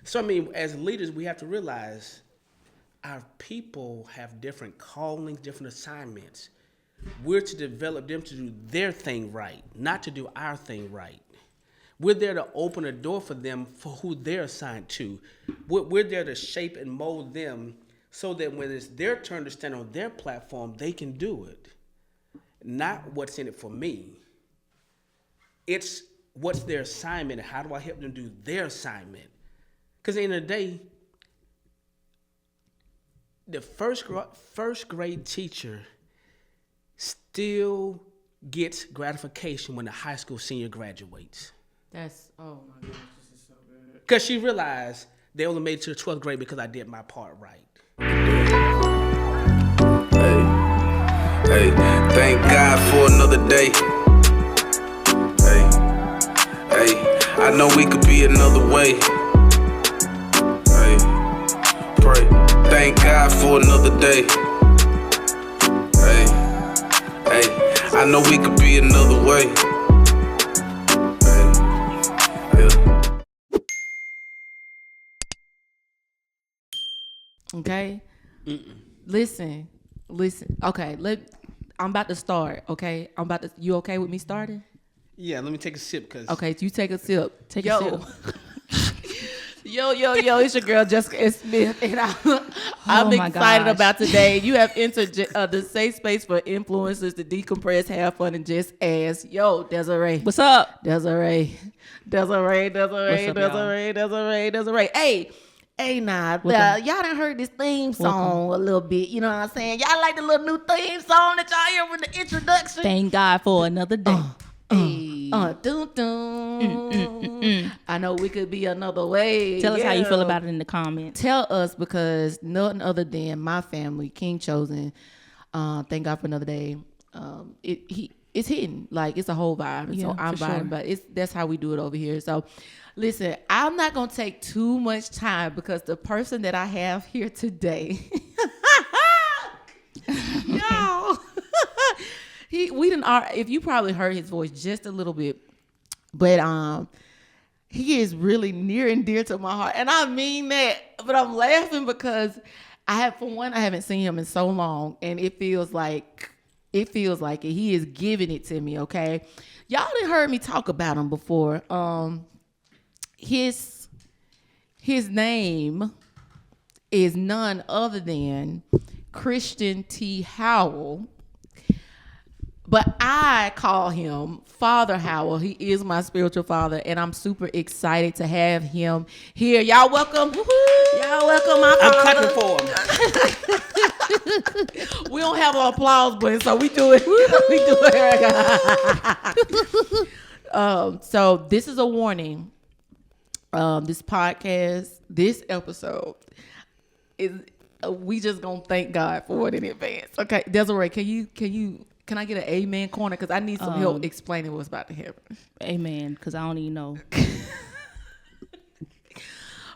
So I mean, as leaders, we have to realize our people have different callings, different assignments. We're to develop them to do their thing right, not to do our thing right. We're there to open a door for them for who they're assigned to. We're there to shape and mold them so that when it's their turn to stand on their platform, they can do it. Not what's in it for me. It's what's their assignment and how do I help them do their assignment. Because at the end of the day, the first grade teacher still gets gratification when the high school senior graduates. That's, oh my gosh, this is so good. Because she realized they only made it to the 12th grade because I did my part right. Hey, thank God for another day. Hey, I know we could be another way. Hey, pray, thank God for another day. Hey, I know we could be another way. Okay? Listen. Okay, I'm about to start, okay? You okay with me starting? Yeah, let me take a sip because. Okay, you take a sip. Take a sip. Yo, it's your girl Jessica Smith, and I'm excited about today. You have entered the safe space for influencers to decompress, have fun, and just ask. Yo, Desiree. What's up? Desiree. Hey, y'all done heard this theme song a little bit. You know what I'm saying? Y'all like the little new theme song that y'all hear with the introduction? Thank God for another day. Dun, dun. I know we could be another way. Tell us how you feel about it in the comments. Tell us, because nothing other than my family, King Chosen, thank God for another day. It's hitting, like it's a whole vibe. And so I'm vibing, but that's how we do it over here. So listen, I'm not gonna take too much time because the person that I have here today, yo. If you probably heard his voice just a little bit, but he is really near and dear to my heart, and I mean that. But I'm laughing because I haven't seen him in so long, and it feels like he is giving it to me. Okay, y'all done heard me talk about him before. His name is none other than Christian T. Howell. But I call him Father Howell. He is my spiritual father, and I'm super excited to have him here. Y'all welcome. Woo-hoo. Y'all welcome my father. I'm clapping for him. We don't have an applause button, so we do it. We do it. So this is a warning. This podcast, this episode is. We just gonna thank God for it in advance. Okay, Desiree, can I get an amen corner? Because I need some help explaining what's about to happen. Amen, because I don't even know.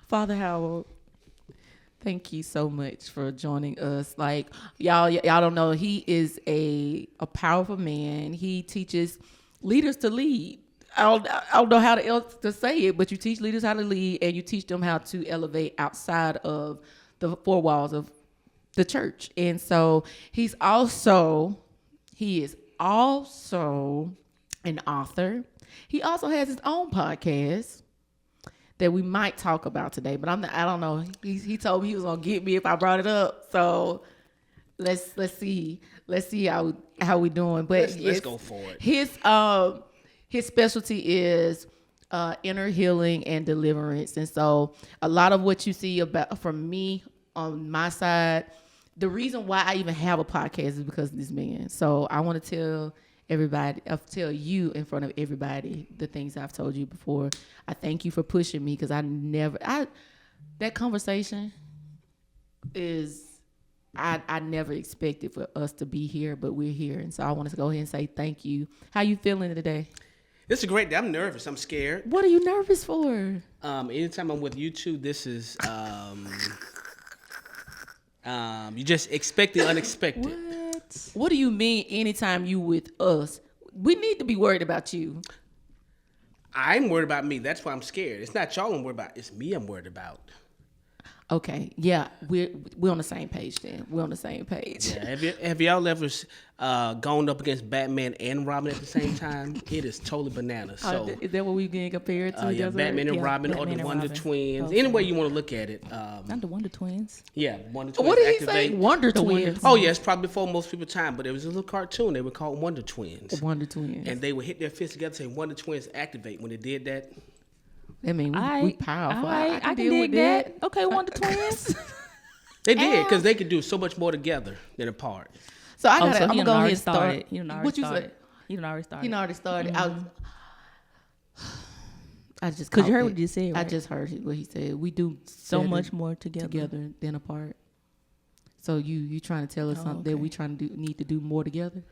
Father Howell, thank you so much for joining us. Like, y'all don't know, he is a powerful man. He teaches leaders to lead. I don't know how else to say it, but you teach leaders how to lead, and you teach them how to elevate outside of the four walls of the church. And so he is also an author. He also has his own podcast that we might talk about today, but I don't know. He told me he was gonna get me if I brought it up. So let's see how we doing. But let's go for it. His specialty is inner healing and deliverance. And so a lot of what you see from me on my side, the reason why I even have a podcast is because of this man. So I want to tell you in front of everybody the things I've told you before. I thank you for pushing me, because that conversation is, I never expected for us to be here, but we're here. And so I wanted to go ahead and say thank you. How you feeling today? It's a great day. I'm nervous. I'm scared. What are you nervous for? Anytime I'm with you two, this is you just expect the unexpected. What do you mean anytime you with us? We need to be worried about you. I'm worried about me. That's why I'm scared. It's not y'all I'm worried about. It's me I'm worried about. Okay, yeah, we're on the same page then. We're on the same page. Yeah. Have y'all ever gone up against Batman and Robin at the same time? It is totally bananas. So Is that what we getting compared to? yeah, Batman and Yeah, Robin or Batman the and Wonder Robin. Twins. Okay. Any way you want to look at it. Not the Wonder Twins. Yeah, Wonder Twins. What did he activate. say? Wonder The Wonder Twins. Oh yeah, it's probably before most people's time, but it was a little cartoon. They were called Wonder Twins. Wonder Twins. And they would hit their fists together, say Wonder Twins activate. When they did that, I mean, we powerful. I can deal with dig that. Okay, Wonder Twins. they did because they could do so much more together than apart. So I Oh, gotta. so I'm he gonna done go ahead already and start. started. He done already What you started. say? He done already started. He done already started. I just Because you caught heard that. what you said, I right? just heard what he said. We do so better much more together. than apart. So you trying to tell us something that okay. we trying to need to do more together?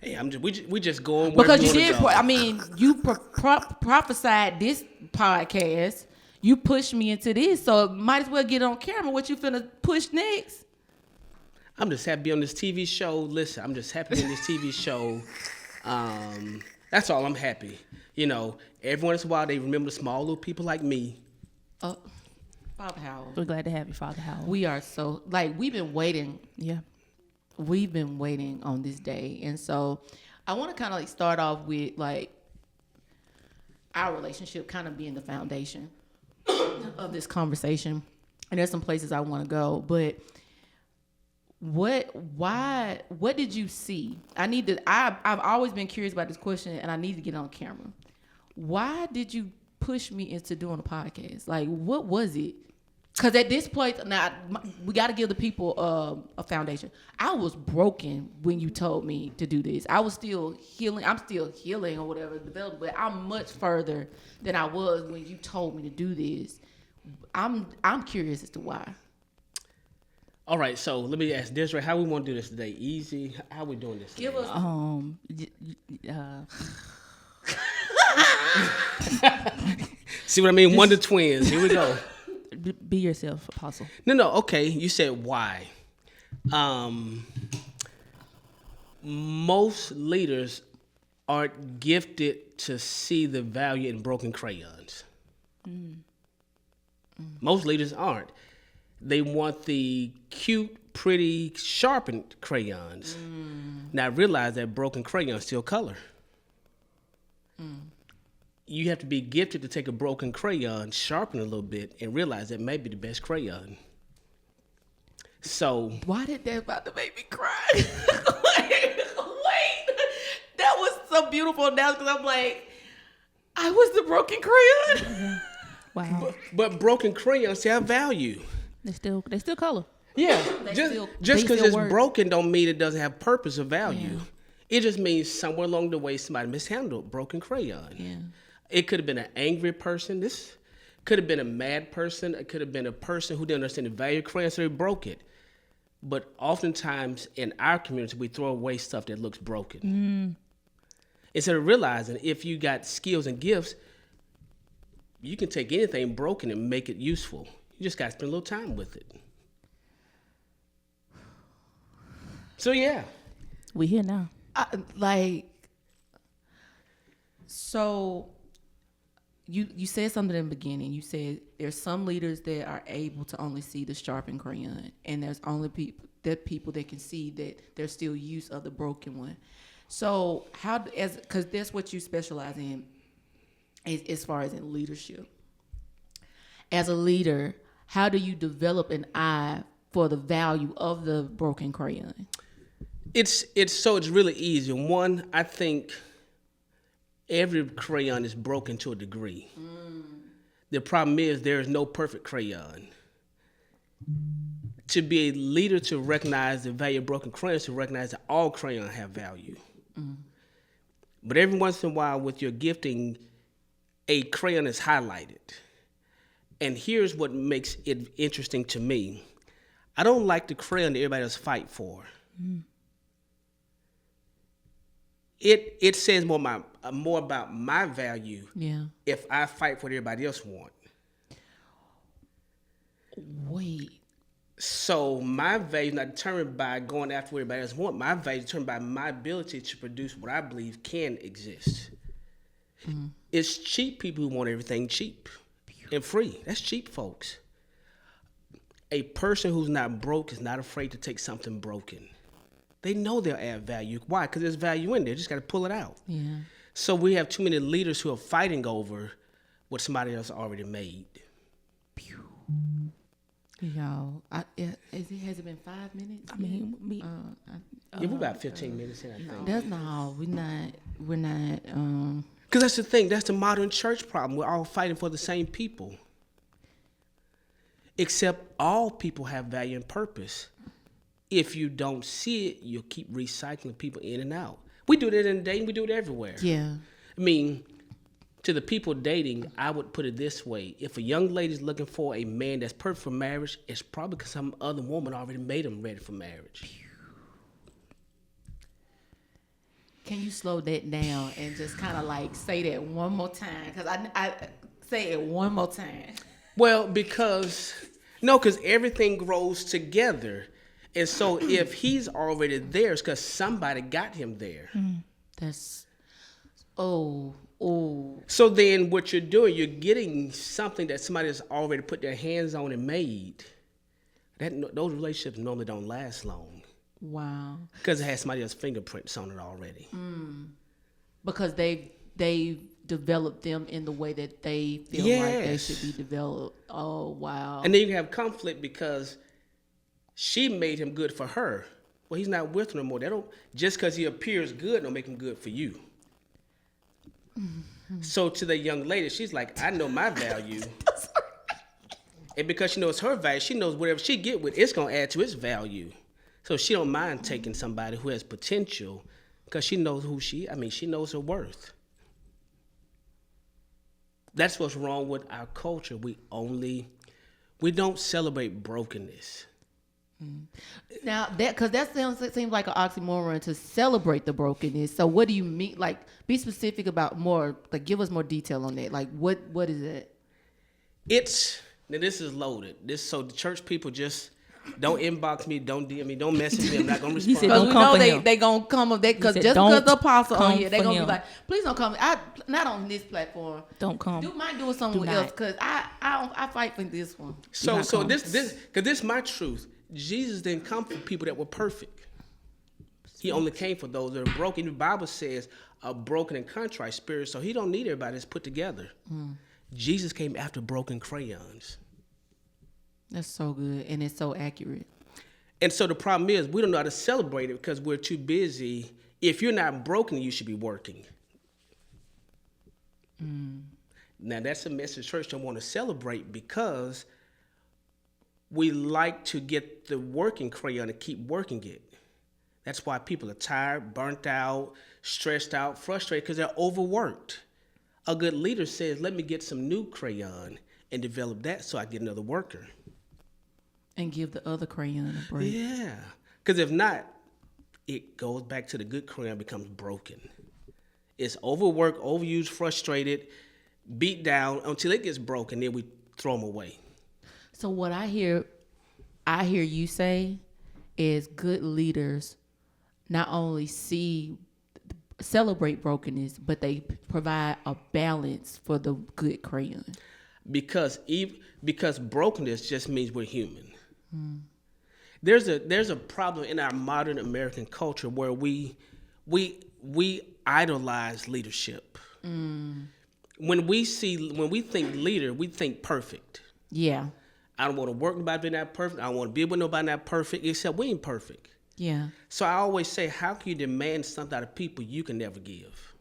Hey, we just going where Because we you wanna did. go. I mean, you prophesied this podcast. You pushed me into this, so might as well get on camera. What you finna push next? I'm just happy to be on this TV show. Listen, I'm just happy to be on this TV show. That's all. I'm happy. You know, every once in a while they remember the small little people like me. Father Howell. We're glad to have you, Father Howell. We are so we've been waiting. Yeah. We've been waiting on this day, and so I want to kind of start off with our relationship kind of being the foundation of this conversation. And there's some places I want to go, but what did you see? I've always been curious about this question, and I need to get on camera. Why did you push me into doing a podcast? Like, what was it? Because at this point, now we got to give the people a foundation. I was broken when you told me to do this. I was still healing. I'm still healing or whatever, developing, but I'm much further than I was when you told me to do this. I'm curious as to why. All right, so let me ask Desiree, how we want to do this today? Easy? How we doing this Give today? us. See what I mean? Wonder Twins. Here we go. Be yourself, Apostle. No. Okay, you said why. Most leaders aren't gifted to see the value in broken crayons. Most leaders aren't. They want the cute, pretty, sharpened crayons. Now realize that broken crayons still color. You have to be gifted to take a broken crayon, sharpen it a little bit, and realize that may be the best crayon. So Why did that about to make me cry? wait, that was so beautiful now because I'm like, I was the broken crayon. Wow. but broken crayons still have value. They still color. Yeah, They just still because it's work. broken don't mean it doesn't have purpose or value. Yeah. It just means somewhere along the way somebody mishandled broken crayon. Yeah. It could have been an angry person. This could have been a mad person. It could have been a person who didn't understand the value of crayon, so they broke it. But oftentimes in our community, we throw away stuff that looks broken. Instead of realizing if you got skills and gifts, you can take anything broken and make it useful. You just got to spend a little time with it. So yeah. We here now. So you said something in the beginning. You said there's some leaders that are able to only see the sharpened crayon, and there's only people that can see that there's still use of the broken one. So because that's what you specialize in, as far as in leadership. As a leader, how do you develop an eye for the value of the broken crayon? It's really easy. One, I think every crayon is broken to a degree. The problem is there is no perfect crayon. To be a leader, to recognize the value of broken crayons, to recognize that all crayons have value. But every once in a while with your gifting, a crayon is highlighted. And here's what makes it interesting to me. I don't like the crayon that everybody else fight for. It says more about my value if I fight for what everybody else want. Wait. So my value is not determined by going after what everybody else want. My value is determined by my ability to produce what I believe can exist. It's cheap people who want everything cheap and free. That's cheap folks. A person who's not broke is not afraid to take something broken. They know they'll add value. Why? Because there's value in there. Just got to pull it out. Yeah. So we have too many leaders who are fighting over what somebody else already made. Y'all, has it been 5 minutes? I mean, Yeah, we're about 15 minutes in, I think. That's not all. We're not. Because that's the thing. That's the modern church problem. We're all fighting for the same people. Except all people have value and purpose. If you don't see it, you'll keep recycling people in and out. We do that in dating. We do it everywhere. Yeah. I mean, to the people dating, I would put it this way. If a young lady's looking for a man that's perfect for marriage, it's probably because some other woman already made him ready for marriage. Can you slow that down and just kind of like say that one more time? Because I say it one more time. Well, because everything grows together. And so if he's already there, it's because somebody got him there. That's, So then what you're doing, you're getting something that somebody has already put their hands on and made. Those relationships normally don't last long. Wow. Because it has somebody else's fingerprints on it already. Because they developed them in the way that they feel like they should be developed. Oh, wow. And then you have conflict because she made him good for her. Well, he's not with her no more. Just because he appears good don't make him good for you. So to the young lady, she's like, I know my value. And because she knows her value, she knows whatever she get with, it's going to add to its value. So she don't mind taking somebody who has potential because she knows she knows her worth. That's what's wrong with our culture. We don't celebrate brokenness. Now that seems like an oxymoron to celebrate the brokenness. So what do you mean? Like, be specific about more. Like, give us more detail on that. Like, what is it? Now this is loaded. So the church people just don't inbox me, don't DM me, don't message me. I'm not gonna respond. said, Because Don't we come know for him. they gonna come up. Because said, just "Don't because the apostle on come here, they for gonna be him." like, please don't come. Not on this platform. Don't come. Do might do it somewhere Do not. else. Because I fight for this one. So not come. this because this is my truth. Jesus didn't come for people that were perfect. He only came for those that are broken. The Bible says a broken and contrite spirit. So he don't need everybody that's put together. Jesus came after broken crayons. That's so good, and it's so accurate. And so the problem is we don't know how to celebrate it because we're too busy. If you're not broken, you should be working. Now that's a message church don't want to celebrate because we like to get the working crayon and keep working it. That's why people are tired, burnt out, stressed out, frustrated because they're overworked. A good leader says, let me get some new crayon and develop that so I get another worker. And give the other crayon a break. Yeah, because if not, it goes back to the good crayon becomes broken. It's overworked, overused, frustrated, beat down until it gets broken. Then we throw them away. So what I hear you say is good leaders not only celebrate brokenness, but they provide a balance for the good crayon. Because brokenness just means we're human. There's a problem in our modern American culture where we idolize leadership. When we think leader, we think perfect. Yeah. I don't want to work with nobody being that perfect. I don't want to be with nobody not perfect, except we ain't perfect. Yeah. So I always say, how can you demand something out of people you can never give?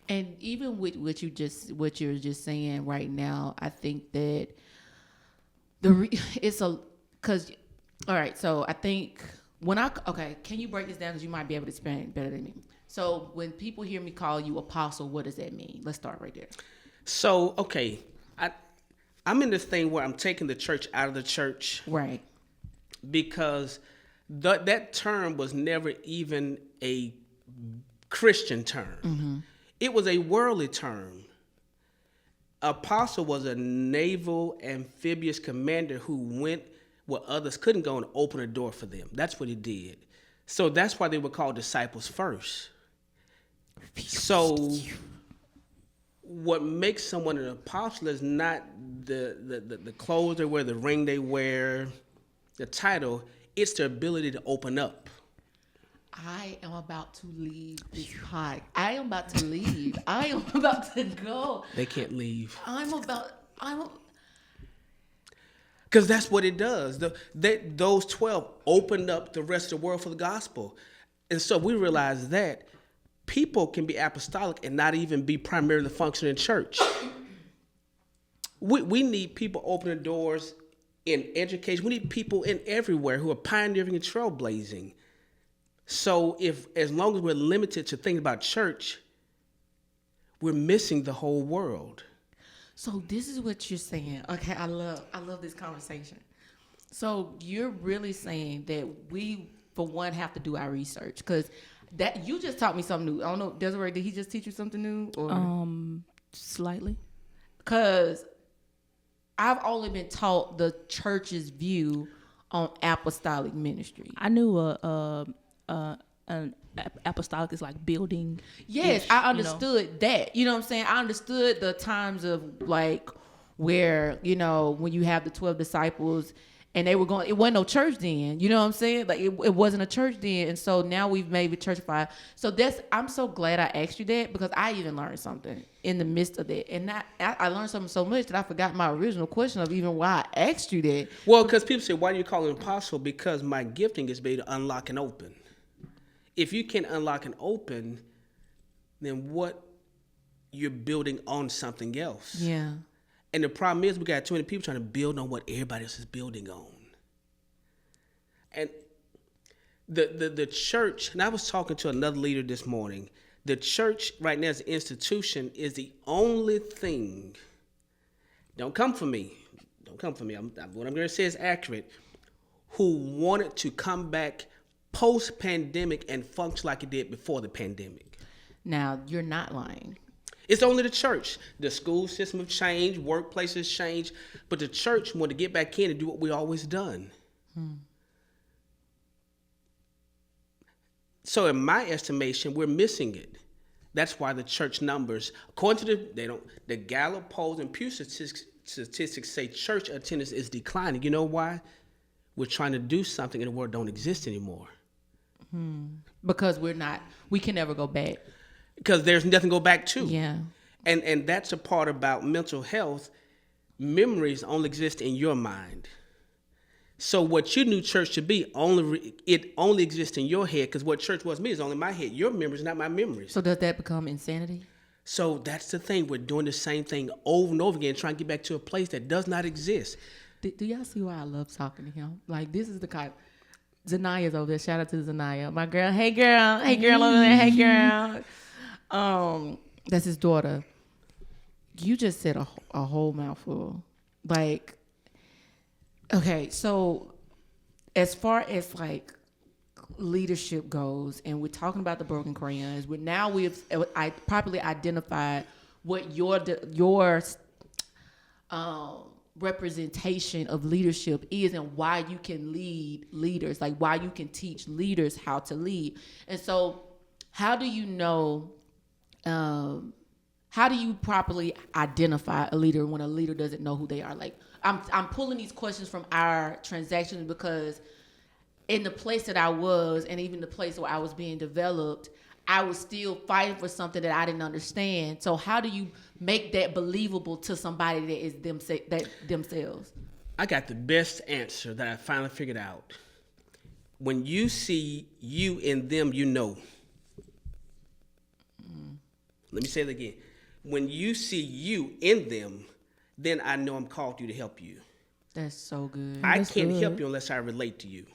And even with what you're just saying right now, I think that all right. So I think can you break this down because you might be able to explain it better than me. So when people hear me call you apostle, what does that mean? Let's start right there. So I'm in this thing where I'm taking the church out of the church, Right. because that term was never even a Christian term. It was a worldly term. Apostle was a naval amphibious commander who went where others couldn't go and open a door for them. That's what he did. So that's why they were called disciples first. So what makes someone an apostle is not the clothes they wear, the ring they wear, the title. It's their ability to open up. I am about to leave this pod. I am about to leave. I am about to go. They can't leave. Because that's what it does. Those 12 opened up the rest of the world for the gospel. And so we realize that people can be apostolic and not even be primarily functioning in church. We need people opening doors in education. We need people in everywhere who are pioneering and trailblazing. So as long as we're limited to thinking about church, we're missing the whole world. So this is what you're saying. Okay, I love this conversation. So you're really saying that we, for one, have to do our research, because that you just taught me something new. I don't know, Desiree, did he just teach you something new? Or? Slightly. Because I've only been taught the church's view on apostolic ministry. I knew an apostolic is like building. Yes, I understood that. You know what I'm saying? I understood the times of like where, when you have the 12 disciples and they were going, it wasn't no church then. You know what I'm saying? Like it wasn't a church then. And so now we've made it churchified. So I'm so glad I asked you that, because I even learned something in the midst of that. And I learned something so much that I forgot my original question of even why I asked you that. Well, because people say, why do you call it apostle? Because my gifting is made to unlock and open. If you can unlock and open, then what you're building on something else. Yeah. And the problem is we got too many people trying to build on what everybody else is building on. And the church, and I was talking to another leader this morning, the church right now as an institution is the only thing, don't come for me, what I'm going to say is accurate, who wanted to come back post-pandemic and function like it did before the pandemic. Now, you're not lying. It's only the church. The school system have changed, workplaces changed, but the church wanted to get back in and do what we always done. So in my estimation, we're missing it. That's why the church numbers, according to the Gallup polls and Pew statistics say church attendance is declining. You know why? We're trying to do something and the word don't exist anymore. Because we can never go back. Because there's nothing to go back to. Yeah. And that's a part about mental health. Memories only exist in your mind. So what you knew church should be, it only exists in your head, because what church was me is only my head. Your memories, not my memories. So does that become insanity? So that's the thing. We're doing the same thing over and over again, trying to get back to a place that does not exist. Do y'all see why I love talking to him? Like, this is the kind. Zanaya's over there. Shout out to Zanaya. My girl. Hey, girl. Hey, girl over there. Hey, girl. That's his daughter. You just said a whole mouthful. Like, okay, so as far as like leadership goes, and we're talking about the broken crayons, I properly identified what your representation of leadership is and why you can lead leaders, like why you can teach leaders how to lead. And so how do you know, how do you properly identify a leader when a leader doesn't know who they are? Like, I'm pulling these questions from our transactions because in the place that I was, and even the place where I was being developed, I was still fighting for something that I didn't understand. So how do you make that believable to somebody that is themselves? I got the best answer that I finally figured out. When you see you in them, you know. Let me say it again. When you see you in them, then I know I'm called to you to help you. That's so good. I can't help you unless I relate to you.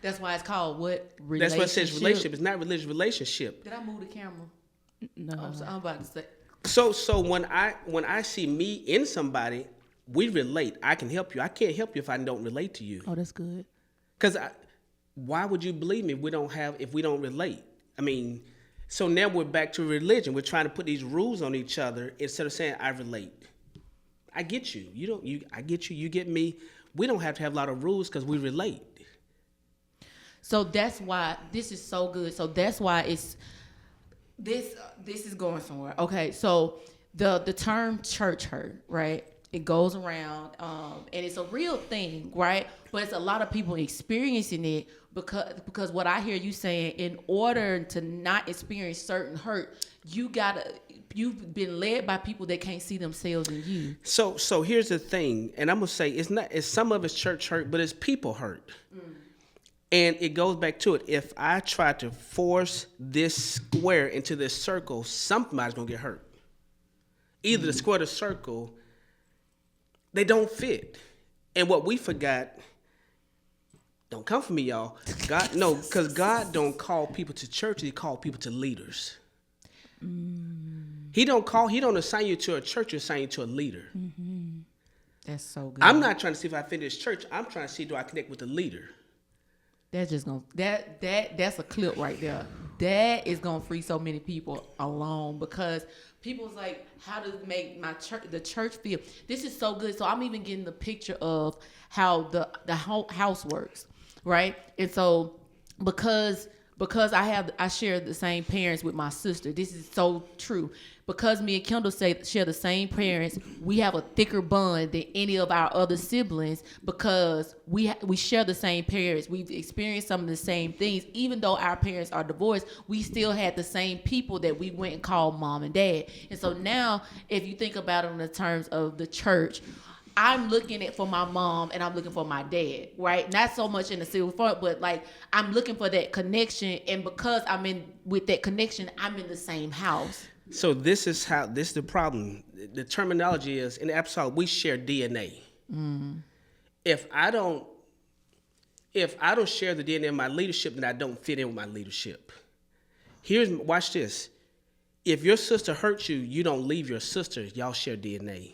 That's why it's called what? Relationship? That's what it says relationship. It's not religious relationship. Did I move the camera? No. I'm about to say. So when I see me in somebody, we relate. I can help you. I can't help you if I don't relate to you. Oh, that's good. Because why would you believe me if we don't relate? I mean, so now we're back to religion. We're trying to put these rules on each other instead of saying I relate. I get you. I get you. You get me. We don't have to have a lot of rules because we relate. So that's why this is so good. So that's why this is going somewhere. Okay, so the term church hurt, right? It goes around, and it's a real thing, right? But it's a lot of people experiencing it because what I hear you saying, in order to not experience certain hurt, you've been led by people that can't see themselves in you. So here's the thing, and I'm gonna say it's some of it's church hurt, but it's people hurt. And it goes back to it. If I try to force this square into this circle, somebody's gonna get hurt. Either the square or the circle, they don't fit. And what we forgot, don't come for me, y'all. Because God don't call people to church, he called people to leaders. He don't assign you to a church, he assign you to a leader. That's so good. I'm not trying to see if I fit this church. I'm trying to see, do I connect with the leader? That's just gonna that's a clip right there. That is gonna free so many people alone, because people's like, how to make the church feel. This is so good. So I'm even getting the picture of how the house works, right? And so because I share the same parents with my sister. This is so true. Because me and Kendall share the same parents, we have a thicker bond than any of our other siblings because we share the same parents. We've experienced some of the same things. Even though our parents are divorced, we still had the same people that we went and called mom and dad. And so now, if you think about it in the terms of the church, I'm looking for my mom and I'm looking for my dad, right? Not so much in the civil front, but like I'm looking for that connection. And because I'm in with that connection, I'm in the same house. So this is the problem. The terminology is, in the apostolic, we share DNA. If I don't share the DNA of my leadership, then I don't fit in with my leadership. Watch this. If your sister hurts you, you don't leave your sister. Y'all share DNA.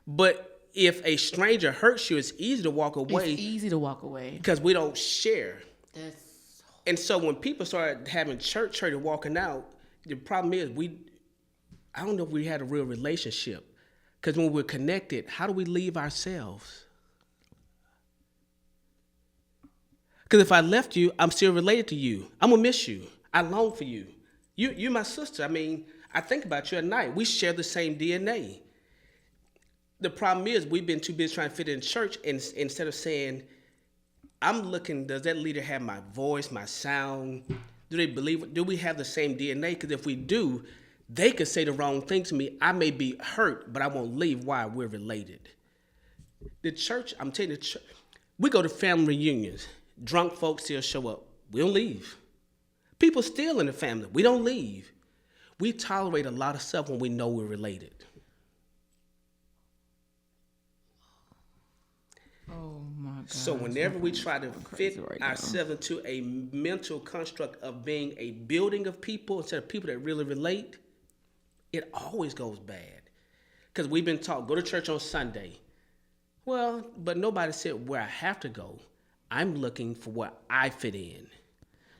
But if a stranger hurts you, it's easy to walk away. It's easy to walk away. Because we don't share. That's And so when people started having church hurt and walking out, the problem is I don't know if we had a real relationship. Because when we're connected, how do we leave ourselves? Because if I left you, I'm still related to you. I'm going to miss you. I long for you. You're my sister. I mean, I think about you at night. We share the same DNA. The problem is we've been too busy trying to fit in church, and instead of saying, I'm looking, does that leader have my voice, my sound? Do they believe? Do we have the same DNA? Because if we do, they could say the wrong thing to me. I may be hurt, but I won't leave. Why? We're related. The church, I'm telling you, we go to family reunions. Drunk folks still show up. We don't leave. People still in the family. We don't leave. We tolerate a lot of stuff when we know we're related. oh my God. So whenever we try to fit right now. ourselves into a mental construct of being a building of people instead of people that really relate, it always goes bad. Because we've been taught, go to church on Sunday. Well, but nobody said where I have to go. I'm looking for where I fit in.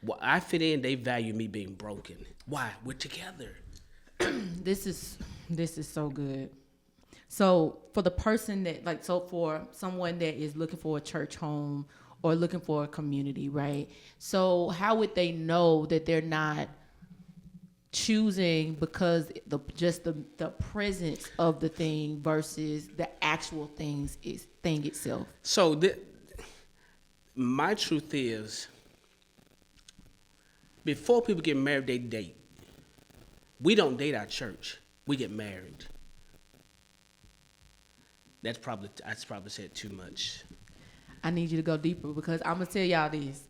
Where I fit in, they value me being broken. Why? We're together. This is so good. So for the person that for someone that is looking for a church home or looking for a community, right? So how would they know that they're not choosing because the presence of the thing versus the actual thing itself? So my truth is, before people get married, they date. We don't date our church. We get married. I probably said too much. I need you to go deeper because I'm gonna tell y'all this.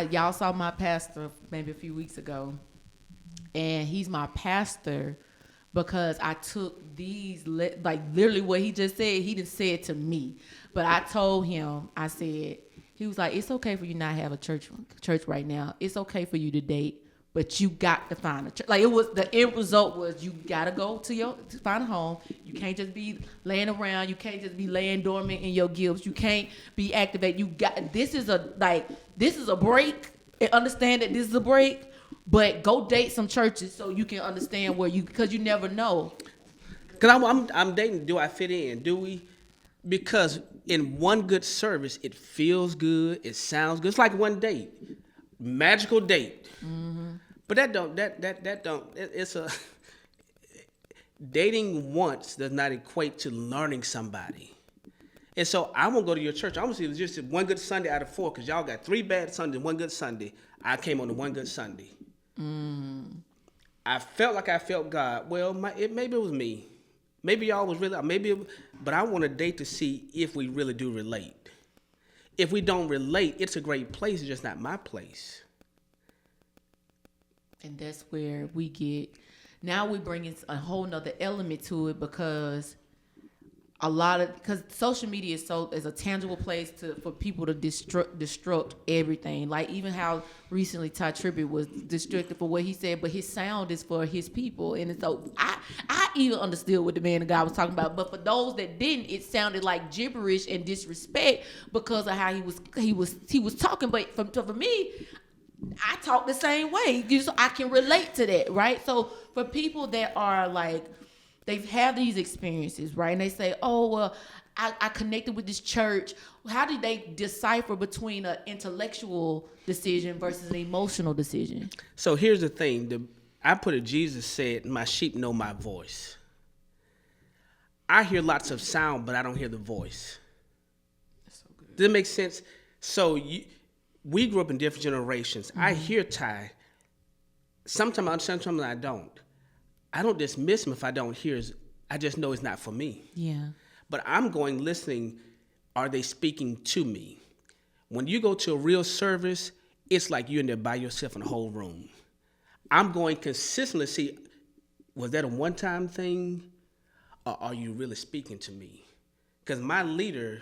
Y'all saw my pastor maybe a few weeks ago, and he's my pastor because I took these literally what he just said. He didn't say it to me, but I told him. I said, he was like, "It's okay for you not to have a church right now. It's okay for you to date." But you got to find a church. Like, it was, the end result was you got to go to find a home. You can't just be laying around. You can't just be laying dormant in your gifts. You can't be activated. This is a break. And understand that this is a break. But go date some churches so you can understand because you never know. Because I'm dating, do I fit in? Do we? Because in one good service, it feels good. It sounds good. It's like one date. magical date. Mm-hmm. But it's a dating once does not equate to learning somebody. And so I won't go to your church. I'm gonna see just one good Sunday out of 4 because y'all got 3 bad Sundays, one good Sunday. I came on the one good Sunday. I felt like I felt God. Well, maybe it was me. Maybe y'all was really but I want to date to see if we really do relate. If we don't relate, it's a great place. It's just not my place. And that's where now we bring in a whole nother element to it because social media is a tangible place for people to destruct everything. Like even how recently Ty Tribbett was destructed for what he said, but his sound is for his people. And so I even understood what the man of God was talking about. But for those that didn't, it sounded like gibberish and disrespect because of how he was talking. But for me, I talk the same way. So I can relate to that, right? So for people that are like, they've had these experiences, right? And they say, oh, well, I connected with this church. How do they decipher between an intellectual decision versus an emotional decision? So here's the thing. I put it, Jesus said, my sheep know my voice. I hear lots of sound, but I don't hear the voice. That's so good. Does it make sense? So we grew up in different generations. Mm-hmm. I hear Ty. Sometimes I understand, sometimes I don't. I don't dismiss him if I don't hear. I just know it's not for me. Yeah. But I'm going listening. Are they speaking to me? When you go to a real service, it's like you're in there by yourself in the whole room. I'm going consistently see, was that a one-time thing? Or are you really speaking to me? Because my leader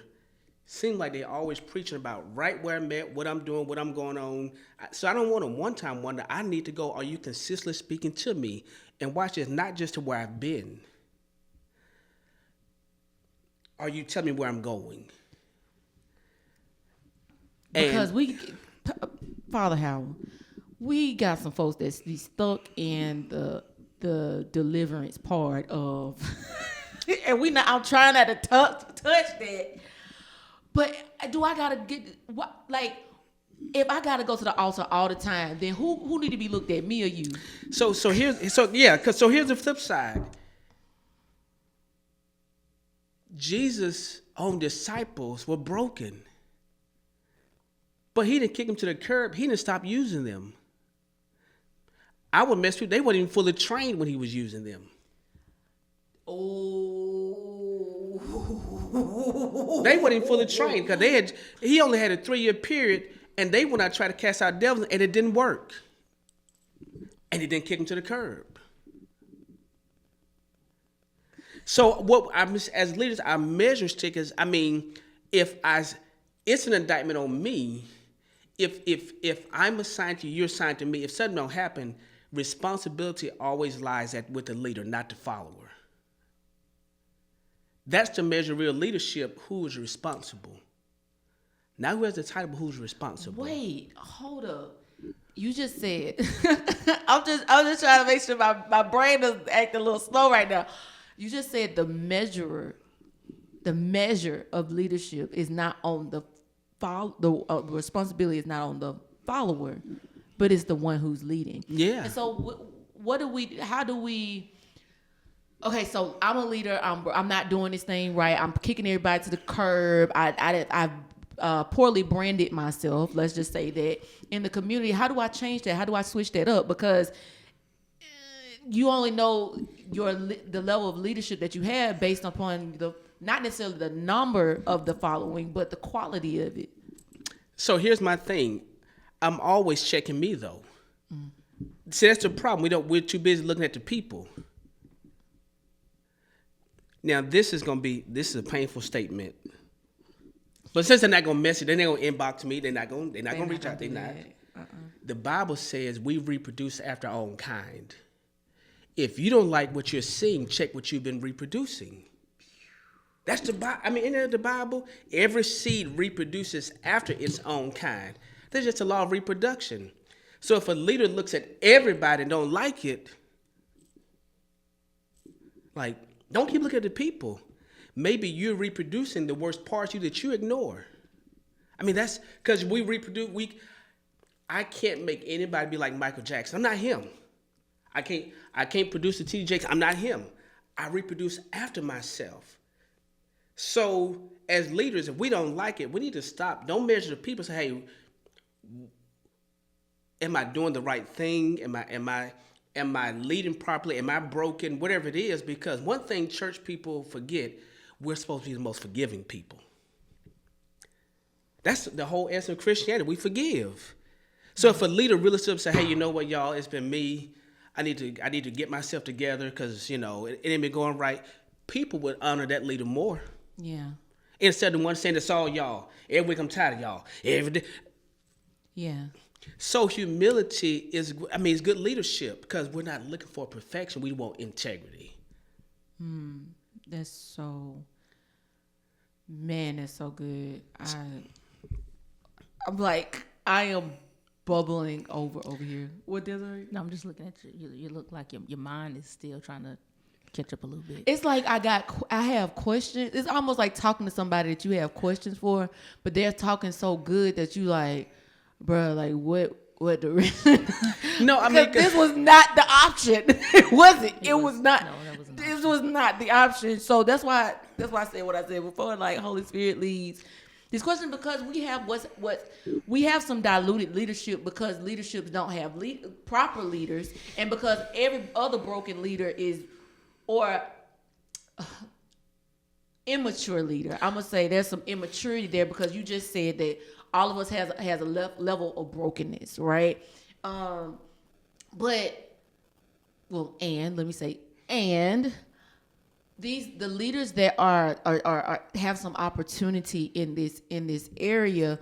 seemed like they're always preaching about right where I'm at, what I'm doing, what I'm going on. So I don't want a one-time wonder. I need to go, are you consistently speaking to me? And watch this, not just to where I've been. Are you telling me where I'm going? Because Father Howell, we got some folks that's be stuck in the deliverance part of, and I'm trying not to touch that. But do I gotta if I gotta go to the altar all the time, then who need to be looked at, me or you? So here's the flip side. Jesus' own disciples were broken, but he didn't kick them to the curb. He didn't stop using them. I would mess with. They weren't even fully trained when he was using them. They weren't even fully trained because he only had a 3-year period. And they went out to try to cast out devils, and it didn't work. And he didn't kick them to the curb. So as leaders, our measuring stick is, it's an indictment on me. If I'm assigned to you, you're assigned to me. If something don't happen, responsibility always lies with the leader, not the follower. That's to measure real leadership. Who is responsible? Now who has the title, but who's responsible? Wait, hold up. You just said, I'm just trying to make sure my brain is acting a little slow right now. You just said the measure of leadership is not on the responsibility is not on the follower, but it's the one who's leading. Yeah. And so okay, so I'm a leader. I'm not doing this thing right. I'm kicking everybody to the curb. I've poorly branded myself, let's just say that, in the community. How do I change that? How do I switch that up? Because you only know the level of leadership that you have based upon not necessarily the number of the following, but the quality of it. So here's my thing. I'm always checking me though. See, that's the problem. We're too busy looking at the people. Now this is a painful statement. But since they're not gonna message, they're not gonna inbox me. They're not gonna reach out. They're not. The Bible says we reproduce after our own kind. If you don't like what you're seeing, check what you've been reproducing. That's the Bible. In the Bible, every seed reproduces after its own kind. There's just a law of reproduction. So if a leader looks at everybody and don't like it, don't keep looking at the people. Maybe you're reproducing the worst parts of you that you ignore. That's because we reproduce. I can't make anybody be like Michael Jackson. I'm not him. I can't produce a T.D. Jakes. I'm not him. I reproduce after myself. So as leaders, if we don't like it, we need to stop. Don't measure the people. Say, hey, am I doing the right thing? Am I leading properly? Am I broken? Whatever it is, because one thing church people forget, we're supposed to be the most forgiving people. That's the whole essence of Christianity. We forgive. So if a leader really stood up and say, hey, you know what, y'all, it's been me. I need to get myself together because, it ain't been going right. People would honor that leader more. Yeah. Instead of one saying it's all y'all. Every week I'm tired of y'all. Every day. Yeah. So humility is good leadership because we're not looking for perfection. We want integrity. That's so good. I'm like, I am bubbling over here. What does it? No, I'm just looking at you. You look like your mind is still trying to catch up a little bit. It's like I have questions. It's almost like talking to somebody that you have questions for, but they're talking so good that you like, bro, like what the reason? No, I mean, this was not the option. It wasn't. It was not. No, that wasn't. This was not the option. So that's why I said what I said before. Like Holy Spirit leads this question because we have we have some diluted leadership because leaderships don't have proper leaders, and because every other broken leader is or immature leader. I'm gonna say there's some immaturity there because you just said that all of us has a level of brokenness, right? The leaders that are have some opportunity in this area.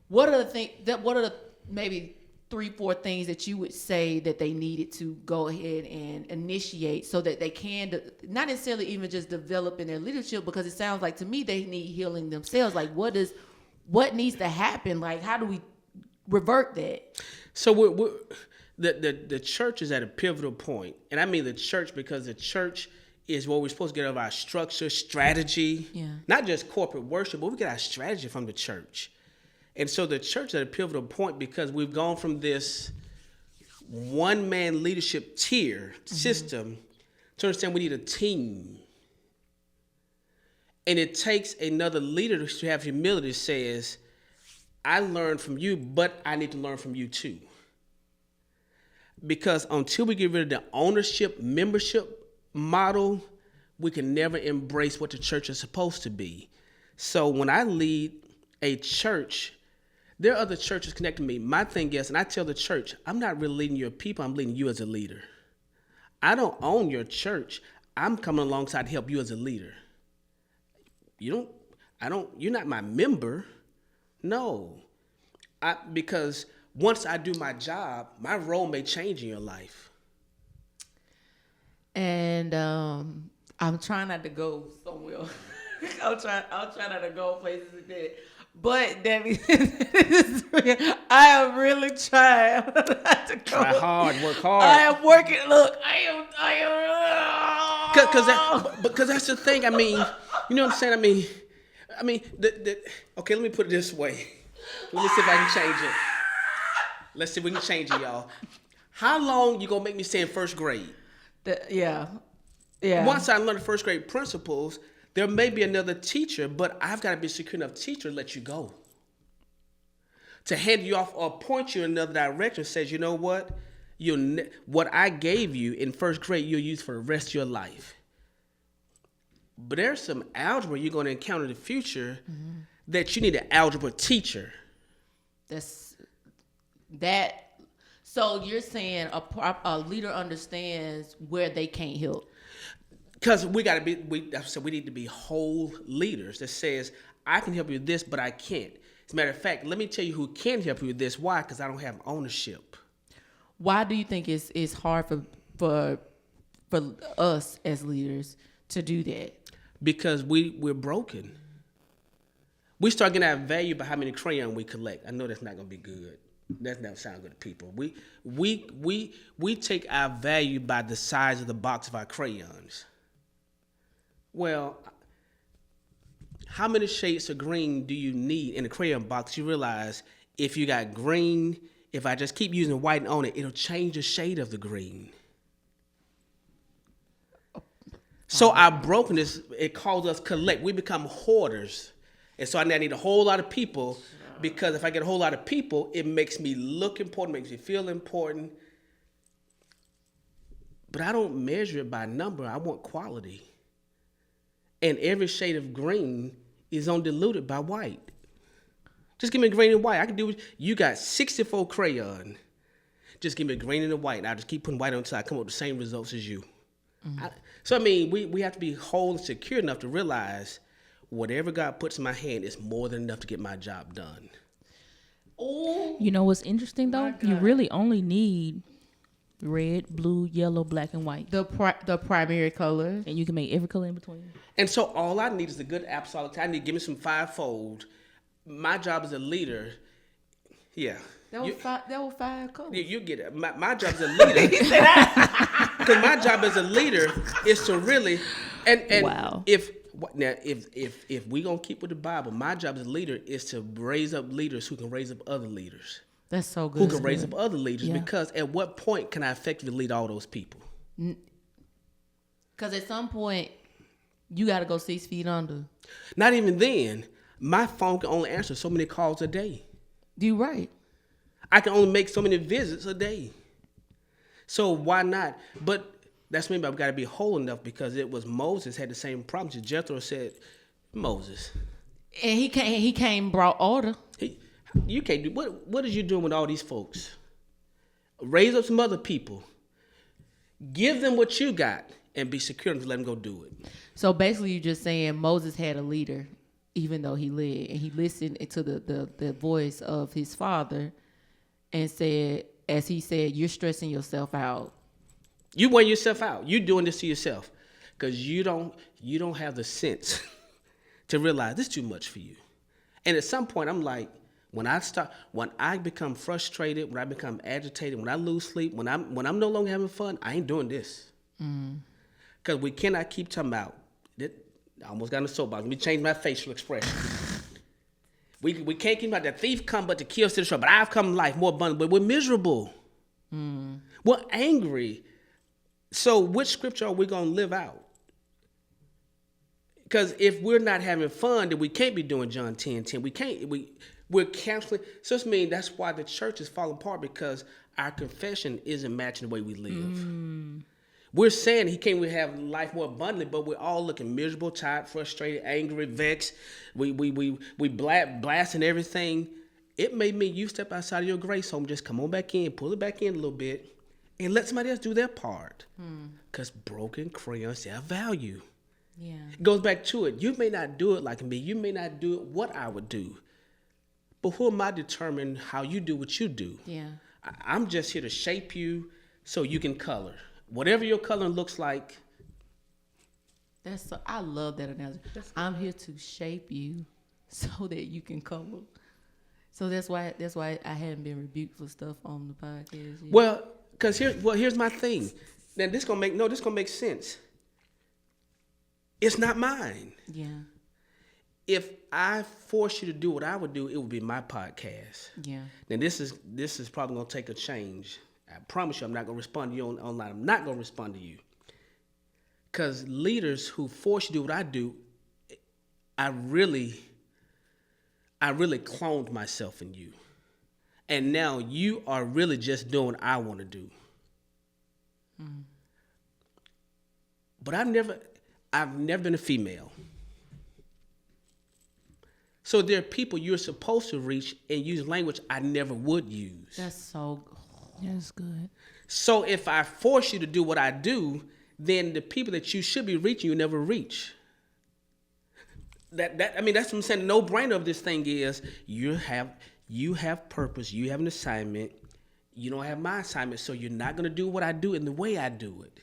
What are the maybe 3-4 things that you would say that they needed to go ahead and initiate so that they can not necessarily even just develop in their leadership, because it sounds like to me they need healing themselves. Like what needs to happen? Like how do we revert that? So the church is at a pivotal point, and I mean the church because the church is where we're supposed to get out of our structure, strategy, not just corporate worship, but we get our strategy from the church. And so the church is at a pivotal point because we've gone from this one-man leadership tier system to understand we need a team. And it takes another leader to have humility that says, I learned from you, but I need to learn from you too. Because until we get rid of the ownership, membership model, we can never embrace what the church is supposed to be. So when I lead a church, there are other churches connected to me. My thing is, and I tell the church, I'm not really leading your people, I'm leading you as a leader. I don't own your church. I'm coming alongside to help you as a leader. You're not my member. No. Because once I do my job, my role may change in your life. And I'm trying not to go somewhere. I'll try not to go places with that. But Debbie, I am really trying not to go. Try hard, work hard. I am working. Look, I am. Because that's the thing. I mean, you know what I'm saying? I mean, okay, let me put it this way. Let me see if I can change it. Let's see if we can change it, y'all. How long you gonna make me stay in first grade? Yeah. Once I learn the first grade principles, there may be another teacher, but I've got to be a secure enough teacher to let you go. To hand you off or point you in another direction says, you know what? What I gave you in first grade, you'll use for the rest of your life. But there's some algebra you're going to encounter in the future that you need an algebra teacher. So you're saying a leader understands where they can't help. Because we need to be whole leaders that says, I can help you with this, but I can't. As a matter of fact, let me tell you who can help you with this. Why? Because I don't have ownership. Why do you think it's hard for us as leaders to do that? Because we're broken. We start getting our value by how many crayons we collect. I know that's not going to be good. That never sound good to people. We take our value by the size of the box of our crayons. Well, how many shades of green do you need in a crayon box? You realize if you got green, if I just keep using white and on it, it'll change the shade of the green. So our brokenness, it calls us collect. We become hoarders. And so I need a whole lot of people, because if I get a whole lot of people, it makes me look important, makes me feel important. But I don't measure it by number. I want quality. And every shade of green is undiluted by white. Just give me green and white. I can do it. You got 64 crayon. Just give me green and the white. And I'll just keep putting white on until I come up with the same results as you. So, I mean, we have to be whole and secure enough to realize whatever God puts in my hand is more than enough to get my job done. Oh, You know what's interesting though? You really only need red, blue, yellow, black, and white, the primary color. and you can make every color in between. And so all I need is a good apostolic. I need to give me some fivefold. My job as a leader, yeah. That was five colors. You get it. My job as a leader. Because my job as a leader is to really, and Wow. if we gonna keep with the Bible, my job as a leader is to raise up leaders who can raise up other leaders, That's so good. who can raise up other leaders. Yeah. Because at what point can I effectively lead all those people? Because at some point, you got to go 6 feet under. Not even then. My phone can only answer so many calls a day. You right. I can only make so many visits a day. So why not? But that's maybe I've got to be whole enough, because it was Moses had the same problems. Jethro said, Moses, And he came brought order. you can't do what is you doing with all these folks? Raise up some other people. Give them what you got and be secure and let them go do it. So basically, you're just saying Moses had a leader, even though he led, and he listened to the voice of his father, and said, as he said, you're stressing yourself out. You wear yourself out. You're doing this to yourself because you don't have the sense to realize this is too much for you. And at some point, I'm like, when I become frustrated, when I become agitated, when I lose sleep, when I'm no longer having fun, I ain't doing this. Because we cannot keep talking about it. I almost got in the soapbox. Let me change my facial expression. We can't keep about the thief come but to kill, steal, destroy. But I've come to life more abundant. But we're miserable. We're angry. So which scripture are we going to live out? Because if we're not having fun, then we can't be doing John 10:10. We're canceling. So it means that's why the church is falling apart, because our confession isn't matching the way we live. We're saying he can't have life more abundantly, but we're all looking miserable, tired, frustrated, angry, vexed. We blasting everything. It may mean you step outside of your grace home, just come on back in, pull it back in a little bit, and let somebody else do their part. Because broken crayons have value. Yeah. It goes back to it. You may not do it like me. You may not do it what I would do. But who am I to determine how you do what you do? Yeah. I'm just here to shape you so you can color. Whatever your coloring looks like. I love that analogy. I'm here to shape you so that you can color. So that's why I haven't been rebuked for stuff on the podcast yet. Well, because here's my thing. Then this gonna make sense. It's not mine. Yeah. If I force you to do what I would do, it would be my podcast. Yeah. Then this is probably gonna take a change. I promise you, I'm not gonna respond to you online. I'm not gonna respond to you. Because leaders who force you to do what I do, I really cloned myself in you. And now you are really just doing what I want to do. But I've never been a female. So there are people you're supposed to reach and use language I never would use. That's good. So if I force you to do what I do, then the people that you should be reaching, you never reach. That's what I'm saying. The no-brainer of this thing is you have purpose, you have an assignment, you don't have my assignment, so you're not gonna do what I do in the way I do it.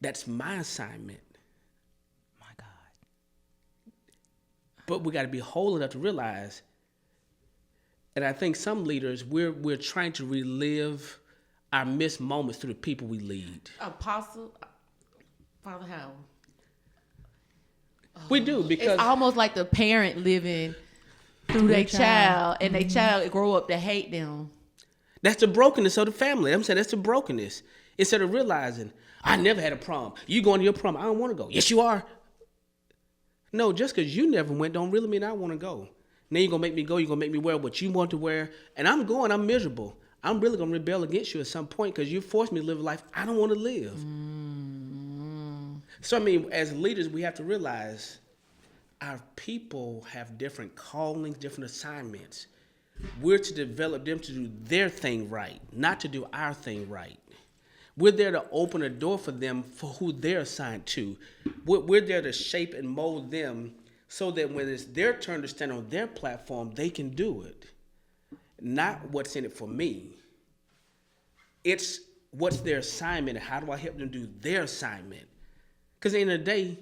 That's my assignment. My God. But we gotta be whole enough to realize, and I think some leaders, we're trying to relive our missed moments through the people we lead. Apostle, Father Howell. We do, because It's almost like the parent living through their child, and their child grow up to hate them. That's the brokenness of the family. I'm saying that's the brokenness. Instead of realizing, I never had a prom. You going to your prom. I don't want to go. Yes, you are. No, just because you never went don't really mean I want to go. Now you're going to make me go. You're going to make me wear what you want to wear. And I'm going. I'm miserable. I'm really going to rebel against you at some point because you forced me to live a life I don't want to live. So, I mean, as leaders, we have to realize our people have different callings, different assignments. We're to develop them to do their thing right, not to do our thing right. We're there to open a door for them for who they're assigned to. We're there to shape and mold them so that when it's their turn to stand on their platform, they can do it. Not what's in it for me. It's what's their assignment and how do I help them do their assignment. Because at the end of the day,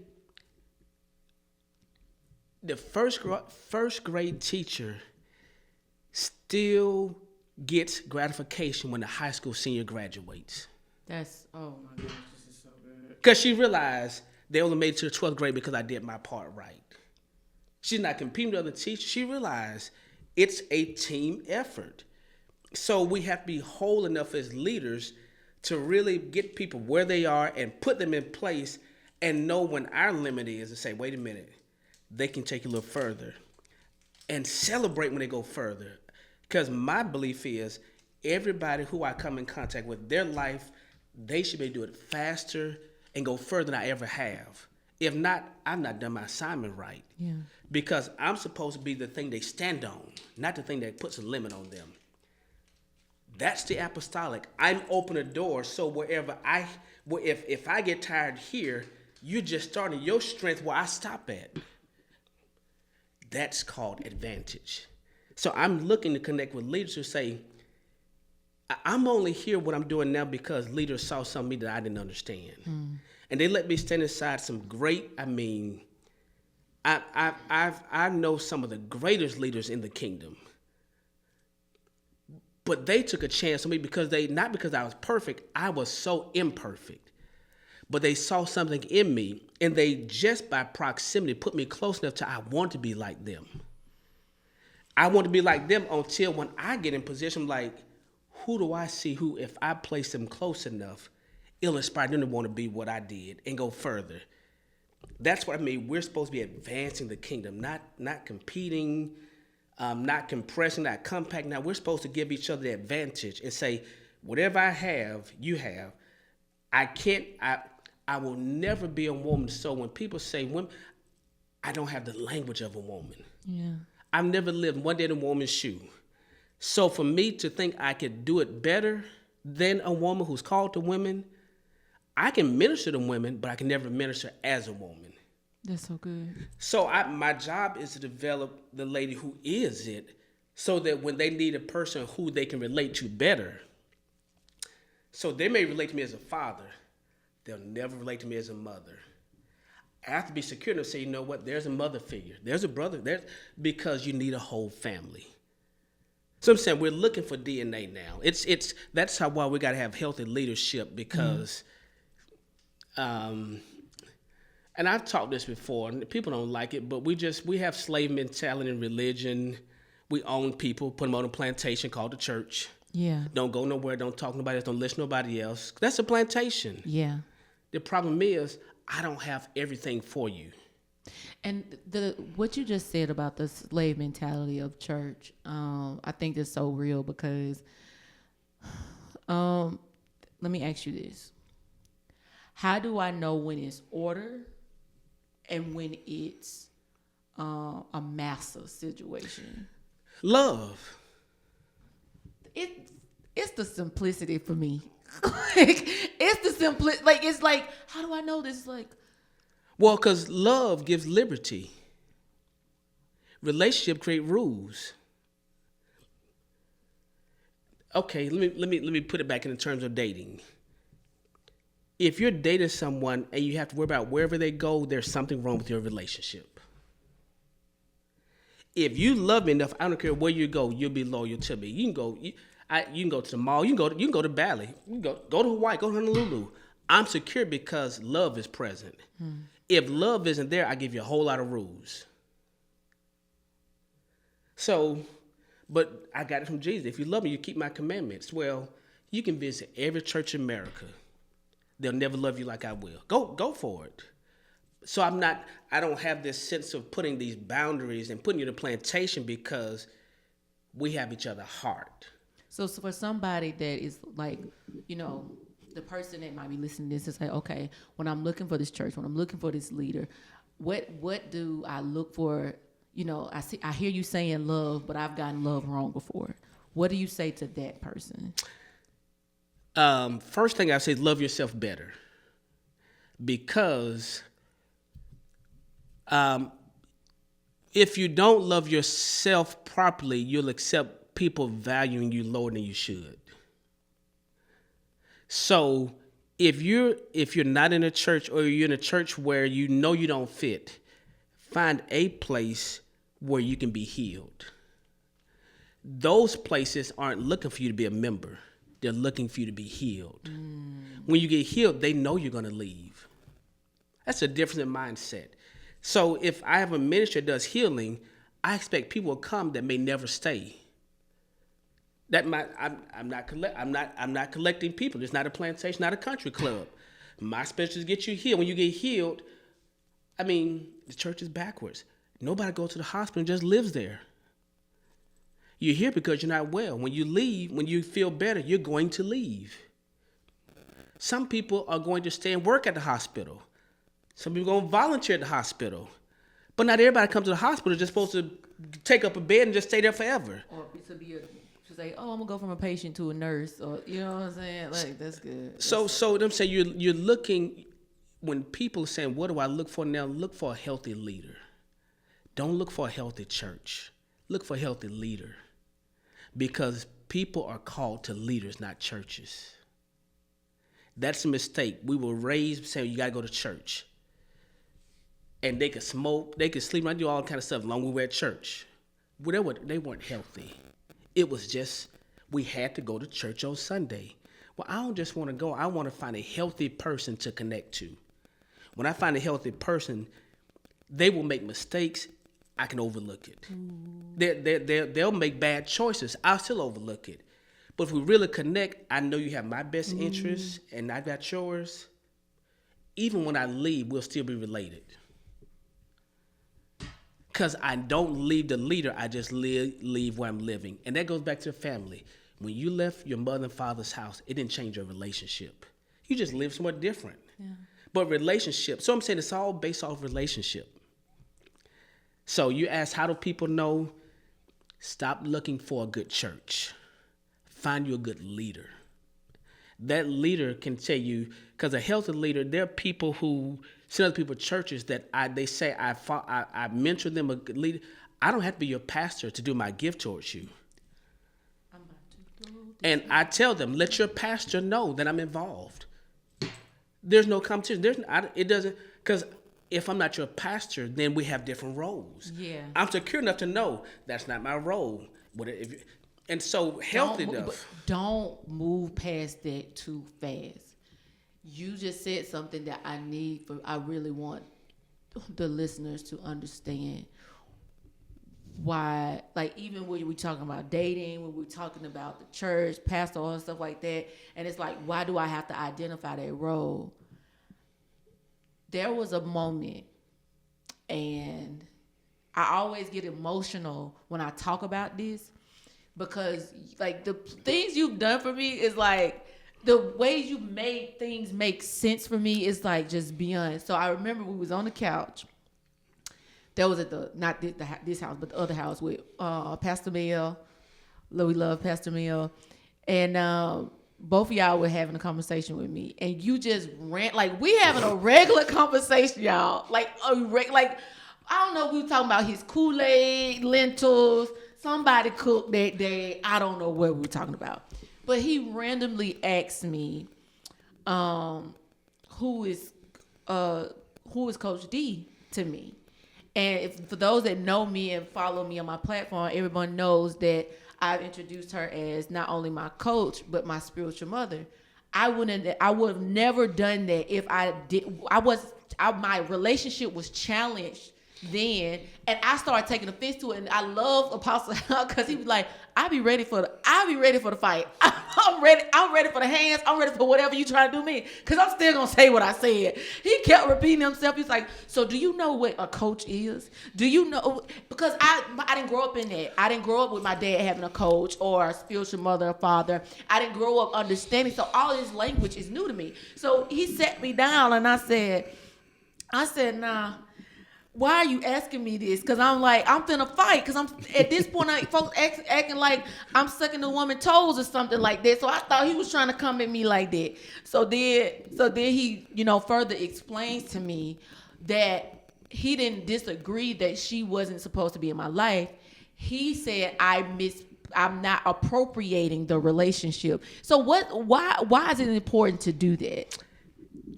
the first grade teacher still gets gratification when the high school senior graduates. That's, oh my gosh, this is so good. Because she realized they only made it to the 12th grade because I did my part right. She's not competing with other teachers. She realized it's a team effort. So we have to be whole enough as leaders to really get people where they are and put them in place and know when our limit is and say, wait a minute, they can take you a little further. And celebrate when they go further. Because my belief is everybody who I come in contact with, their life, they should be able to do it faster and go further than I ever have. If not, I've not done my assignment right. Yeah. Because I'm supposed to be the thing they stand on, not the thing that puts a limit on them. That's the apostolic. I'm open a door so wherever if I get tired here, you're just starting your strength where I stop at. That's called advantage. So I'm looking to connect with leaders who say, I'm only here what I'm doing now because leaders saw something in me that I didn't understand. And they let me stand aside some great, I know some of the greatest leaders in the kingdom. But they took a chance on me because not because I was perfect, I was so imperfect. But they saw something in me, and they just by proximity put me close enough to I want to be like them. I want to be like them until when I get in position, like, who do I see who, if I place them close enough, it'll inspire them to want to be what I did and go further. That's what I mean. We're supposed to be advancing the kingdom, not competing, not compressing, not compacting. Now, we're supposed to give each other the advantage and say, whatever I have, you have. I will never be a woman. So when people say women, I don't have the language of a woman. Yeah. I've never lived one day in a woman's shoe. So for me to think I could do it better than a woman who's called to women, I can minister to women, but I can never minister as a woman. That's so good. So my job is to develop the lady who is it so that when they need a person who they can relate to better, so they may relate to me as a father, they'll never relate to me as a mother. I have to be secure enough to say, you know what, there's a mother figure, there's a brother, because you need a whole family. So I'm saying we're looking for DNA now. That's why we got to have healthy leadership because, and I've talked this before, and people don't like it, but we have slave mentality in religion. We own people, put them on a plantation called the church. Yeah. Don't go nowhere, don't talk to nobody else, don't listen to nobody else. That's a plantation. Yeah. The problem is I don't have everything for you. And what you just said about the slave mentality of church, I think is so real because, let me ask you this. How do I know when it's order and when it's a massive situation? Love. It's the simplicity for me. It's the simplicity. Like, it's like, how do I know this? Like, well, because love gives liberty. Relationship create rules. Okay, let me put it back in terms of dating. If you're dating someone and you have to worry about wherever they go, there's something wrong with your relationship. If you love me enough, I don't care where you go, you'll be loyal to me. You can go to the mall, you can go to Bali, you can go to Hawaii, go to Honolulu. I'm secure because love is present. If love isn't there, I give you a whole lot of rules. So But I got it from Jesus. If you love me, you keep my commandments. Well, you can visit every church in America. They'll never love you like I will. Go for it. So I don't have this sense of putting these boundaries and putting you in a plantation because we have each other's heart. So for somebody that is like, the person that might be listening to this is like, okay, when I'm looking for this church, when I'm looking for this leader, what do I look for? I hear you saying love, but I've gotten love wrong before. What do you say to that person? First thing I say is love yourself better. Because if you don't love yourself properly, you'll accept people valuing you lower than you should. So if you're not in a church, or you're in a church where you know you don't fit, find a place where you can be healed. Those places aren't looking for you to be a member. They're looking for you to be healed. When you get healed, they know you're going to leave. That's a different mindset. So if I have a ministry that does healing, I expect people will come that may never stay. I'm not collecting people. It's not a plantation, not a country club. My specialty is get you healed. When you get healed, the church is backwards. Nobody goes to the hospital and just lives there. You're here because you're not well. When you leave, when you feel better, you're going to leave. Some people are going to stay and work at the hospital. Some people are going to volunteer at the hospital. But not everybody comes to the hospital just supposed to take up a bed and just stay there forever. Or to say, oh, I'm going to go from a patient to a nurse. Or, you know what I'm saying? Like, that's good. So them say you're looking, when people are saying, what do I look for now? Look for a healthy leader. Don't look for a healthy church. Look for a healthy leader. Because people are called to leaders, not churches. That's a mistake. We were raised saying you got to go to church. And they could smoke, they could sleep, and do all kind of stuff as long as we were at church. Well, they weren't healthy. It was just, we had to go to church on Sunday. Well, I don't just want to go. I want to find a healthy person to connect to. When I find a healthy person, they will make mistakes. I can overlook it. They'll make bad choices. I'll still overlook it. But if we really connect, I know you have my best interests and I got yours. Even when I leave, we'll still be related. Because I don't leave the leader, I just leave where I'm living. And that goes back to the family. When you left your mother and father's house, it didn't change your relationship. You just lived somewhere different. Yeah. But relationship, so I'm saying it's all based off relationship. So you ask, how do people know? Stop looking for a good church. Find you a good leader. That leader can tell you, because a healthy leader, there are people who see other people at churches that they say I mentor them a good leader. I don't have to be your pastor to do my gift towards you. And I tell them, let your pastor know that I'm involved. There's no competition. It doesn't, because if I'm not your pastor, then we have different roles. Yeah. I'm secure enough to know that's not my role. And so healthy enough. Don't move past that too fast. You just said something that I really want the listeners to understand why, like even when we're talking about dating, when we're talking about the church, pastor, and stuff like that, and it's like, why do I have to identify that role? There was a moment, and I always get emotional when I talk about this, because like the things you've done for me is like, the way you made things make sense for me is like just beyond. So I remember we was on the couch. That was at not this house, but the other house with Pastor Mel. We love Pastor Mel. And both of y'all were having a conversation with me. And you just ran, like we having a regular conversation, y'all. Like, I don't know, we were talking about his Kool-Aid, lentils. Somebody cooked that day. I don't know what we were talking about. But he randomly asked me, who is Coach D to me? And for those that know me and follow me on my platform, everyone knows that I've introduced her as not only my coach, but my spiritual mother. I would have never done that if I did. My relationship was challenged then, and I started taking offense to it. And I love Apostle because he was like, "I'll be ready for the fight. I'm ready for the hands. I'm ready for whatever you try to do me. Because I'm still gonna say what I said." He kept repeating himself. He's like, "So do you know what a coach is? Do you know?" Because I didn't grow up in that. I didn't grow up with my dad having a coach or a spiritual mother or father. I didn't grow up understanding. So all this language is new to me. So he sat me down and I said, "Nah. Why are you asking me this?" Because I'm like, I'm finna fight. Because I'm at this point, folks acting like I'm sucking the woman's toes or something like that. So I thought he was trying to come at me like that. So then he, further explains to me that he didn't disagree that she wasn't supposed to be in my life. He said I'm not appropriating the relationship. So why is it important to do that?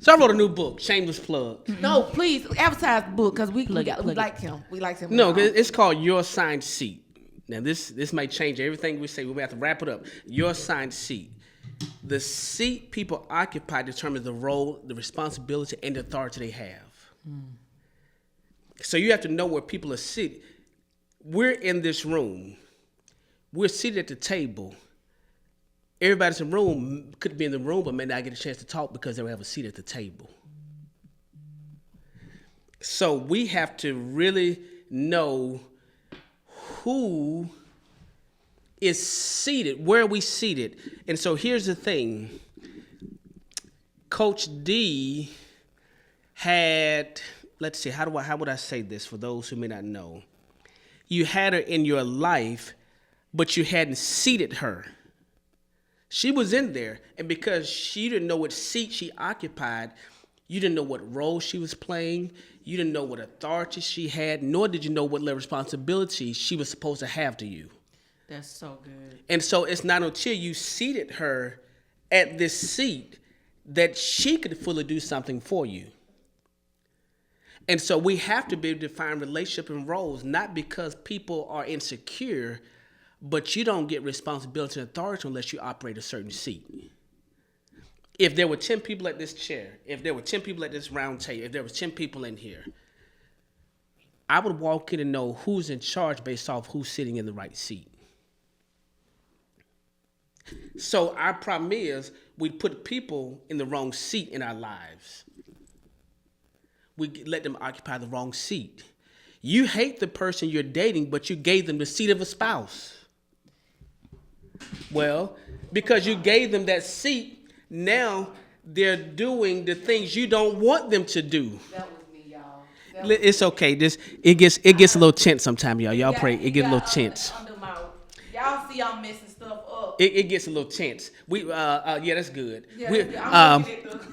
So I wrote a new book, shameless plug. No, please advertise the book because we like him. We like him. No, it's called Your Assigned Seat. Now this may change everything we say. We have to wrap it up. Your assigned seat. The seat people occupy determines the role, the responsibility, and the authority they have. So you have to know where people are seated. We're in this room. We're seated at the table. Everybody's in the room could be in the room, but may not get a chance to talk because they don't have a seat at the table. So we have to really know who is seated, where are we seated? And so here's the thing. Coach D had, let's see, how would I say this for those who may not know? You had her in your life, but you hadn't seated her. She was in there, and because she didn't know what seat she occupied, you didn't know what role she was playing, you didn't know what authority she had, nor did you know what responsibility she was supposed to have to you. That's so good. And so it's not until you seated her at this seat that she could fully do something for you. And so we have to be able to define relationship and roles, not because people are insecure, but you don't get responsibility and authority unless you operate a certain seat. If there were 10 people at this chair, if there were 10 people at this round table, if there were 10 people in here, I would walk in and know who's in charge based off who's sitting in the right seat. So our problem is we put people in the wrong seat in our lives. We let them occupy the wrong seat. You hate the person you're dating, but you gave them the seat of a spouse. Well, because you gave them that seat, now they're doing the things you don't want them to do. That was me, y'all. It's okay. It gets a little tense sometimes, y'all. Y'all pray. It gets a little tense. Y'all see I'm messing stuff up. It gets a little tense. Yeah, that's good. Yeah,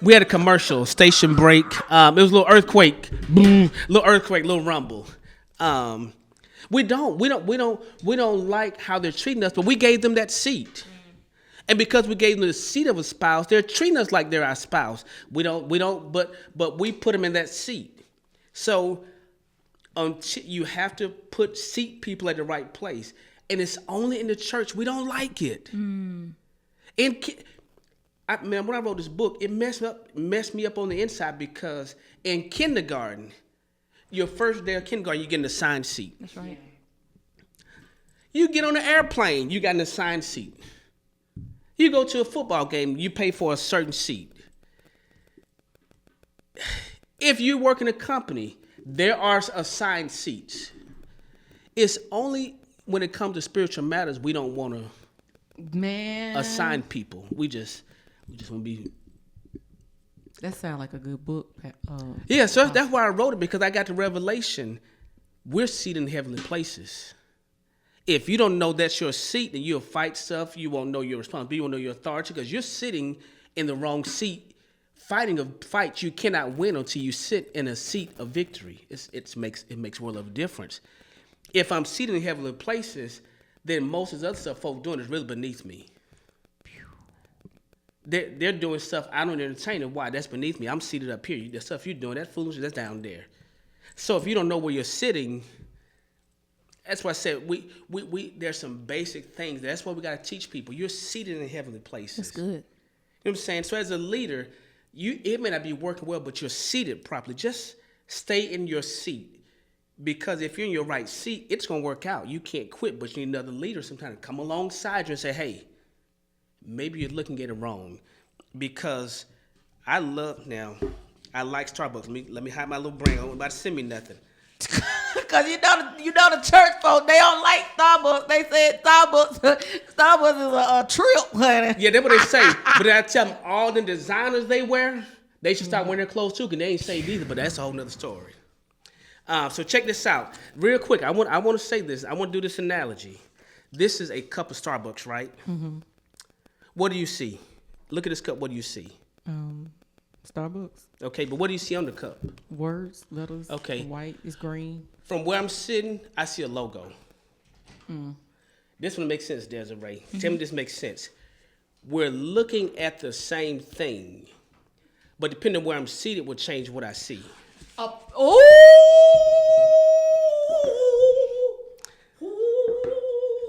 We had a commercial station break. It was a little earthquake, boom, little rumble. We don't like how they're treating us, but we gave them that seat. And because we gave them the seat of a spouse, they're treating us like they're our spouse. But we put them in that seat. So you have to seat people at the right place. And it's only in the church. We don't like it. And when I wrote this book, it messed me up on the inside because in kindergarten, your first day of kindergarten, you get an assigned seat. That's right. You get on an airplane, you got an assigned seat. You go to a football game, you pay for a certain seat. If you work in a company, there are assigned seats. It's only when it comes to spiritual matters, we don't want to assign people. We just want to be. That sounds like a good book. Yeah, so that's why I wrote it, because I got the revelation. We're seated in heavenly places. If you don't know that's your seat, then you'll fight stuff. You won't know your responsibility. You won't know your authority because you're sitting in the wrong seat, fighting a fight you cannot win until you sit in a seat of victory. It makes a world of difference. If I'm seated in heavenly places, then most of the other stuff folks doing is really beneath me. They're doing stuff I don't entertain, and why? That's beneath me. I'm seated up here. The stuff you're doing, that foolishness, that's down there. So if you don't know where you're sitting, that's why I said we there's some basic things. That's what we got to teach people. You're seated in heavenly places. That's good. You know what I'm saying? So as a leader, it may not be working well, but you're seated properly. Just stay in your seat. Because if you're in your right seat, it's going to work out. You can't quit, but you need another leader sometimes to come alongside you and say, hey, maybe you're looking at it wrong. Because I like Starbucks. Let me hide my little brain. I'm about to send me nothing. Cause you know the church folks, they don't like Starbucks. They said Starbucks is a trip, honey. Yeah, that's what they say. But I tell them all the designers they wear, they should start wearing their clothes too, because they ain't saved either. But that's a whole nother story. So check this out, real quick. I want to say this. I want to do this analogy. This is a cup of Starbucks, right? Mm-hmm. What do you see? Look at this cup. What do you see? Starbucks. Okay, but what do you see on the cup? Words, letters. Okay. White is green. From where I'm sitting, I see a logo. This one makes sense, Desiree. Tell me this makes sense. We're looking at the same thing, but depending on where I'm seated will change what I see.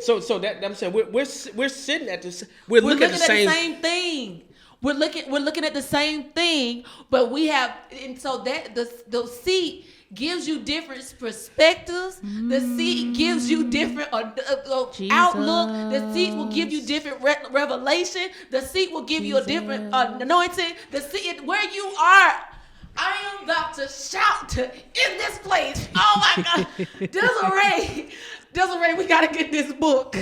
So that I'm saying we're sitting at this. We're looking at the same thing. We're looking at the same thing, but we have, and so that the seat gives you different perspectives. The seat gives you different outlook. The seat will give you different revelation. The seat will give you a different anointing. The seat where you are. I am about to shout in this place. Oh my God, Desiree, we gotta get this book.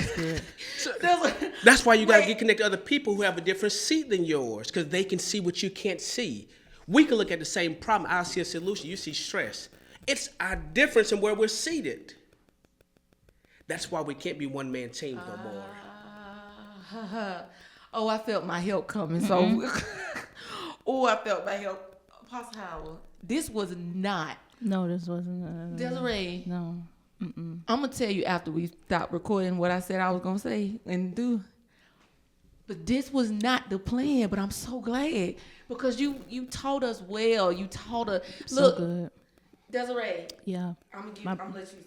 That's why you gotta get connected to other people who have a different seat than yours, because they can see what you can't see. We can look at the same problem. I see a solution. You see stress. It's our difference in where we're seated. That's why we can't be one man team no more. Oh, I felt my help coming. So, I felt my help. Apostle Howell, this was not. No, this wasn't. Desiree. No. I'm gonna tell you after we stop recording what I said I was gonna say and do. But this was not the plan. But I'm so glad because you taught us well. You taught us. Look, good. Desiree. Yeah. I'm gonna let you say something.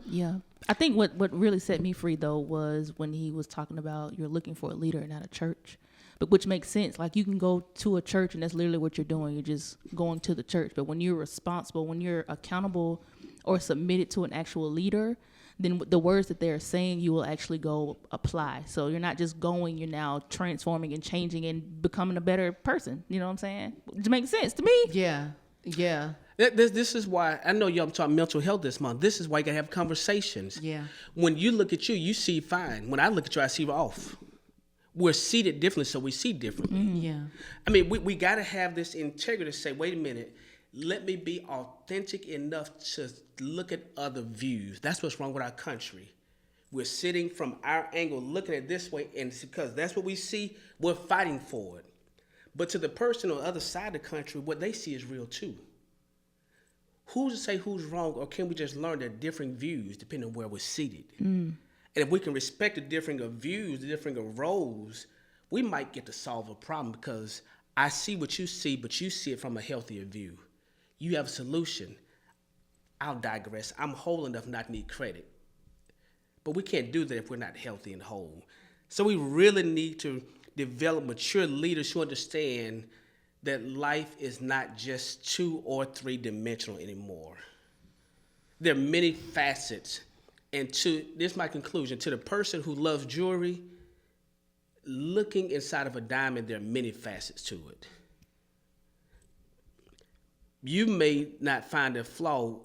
Yeah. I think what really set me free though was when he was talking about you're looking for a leader, not a church. But which makes sense. Like you can go to a church and that's literally what you're doing. You're just going to the church. But when you're responsible, when you're accountable or submitted to an actual leader, then the words that they're saying, you will actually go apply. So you're not just going, you're now transforming and changing and becoming a better person. You know what I'm saying? Which makes sense to me. Yeah. Yeah. This is why, I know y'all talking mental health this month. This is why you gotta have conversations. Yeah. When you look at you see fine. When I look at you, I see off. We're seated differently, so we see differently. Yeah. I mean, we got to have this integrity to say, wait a minute, let me be authentic enough to look at other views. That's what's wrong with our country. We're sitting from our angle, looking at this way, and it's because that's what we see, we're fighting for it. But to the person on the other side of the country, what they see is real too. Who's to say who's wrong, or can we just learn their different views depending on where we're seated? And if we can respect the differing of views, the differing of roles, we might get to solve a problem because I see what you see, but you see it from a healthier view. You have a solution. I'll digress. I'm whole enough not to need credit. But we can't do that if we're not healthy and whole. So we really need to develop mature leaders who understand that life is not just 2 or 3 dimensional anymore. There are many facets. And this is my conclusion, to the person who loves jewelry, looking inside of a diamond, there are many facets to it. You may not find a flaw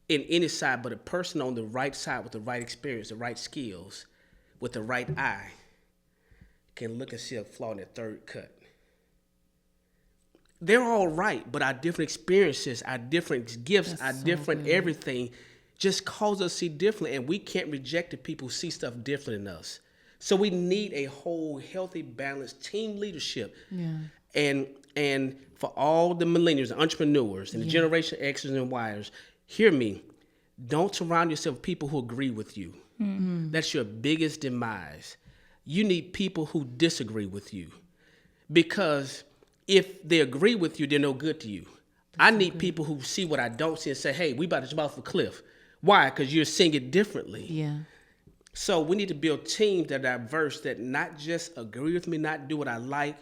in any side, but a person on the right side with the right experience, the right skills, with the right eye, can look and see a flaw in the third cut. They're all right, but our different experiences, our different gifts, our different everything just cause us to see differently, and we can't reject the people who see stuff different than us. So we need a whole, healthy, balanced team leadership. Yeah. And for all the millennials, the entrepreneurs, and the Generation X's and Y's, hear me. Don't surround yourself with people who agree with you. Mm-hmm. That's your biggest demise. You need people who disagree with you. Because if they agree with you, they're no good to you. I need people who see what I don't see and say, hey, we about to jump off a cliff. Why? Because you're seeing it differently. Yeah. So we need to build teams that are diverse, that not just agree with me, not do what I like,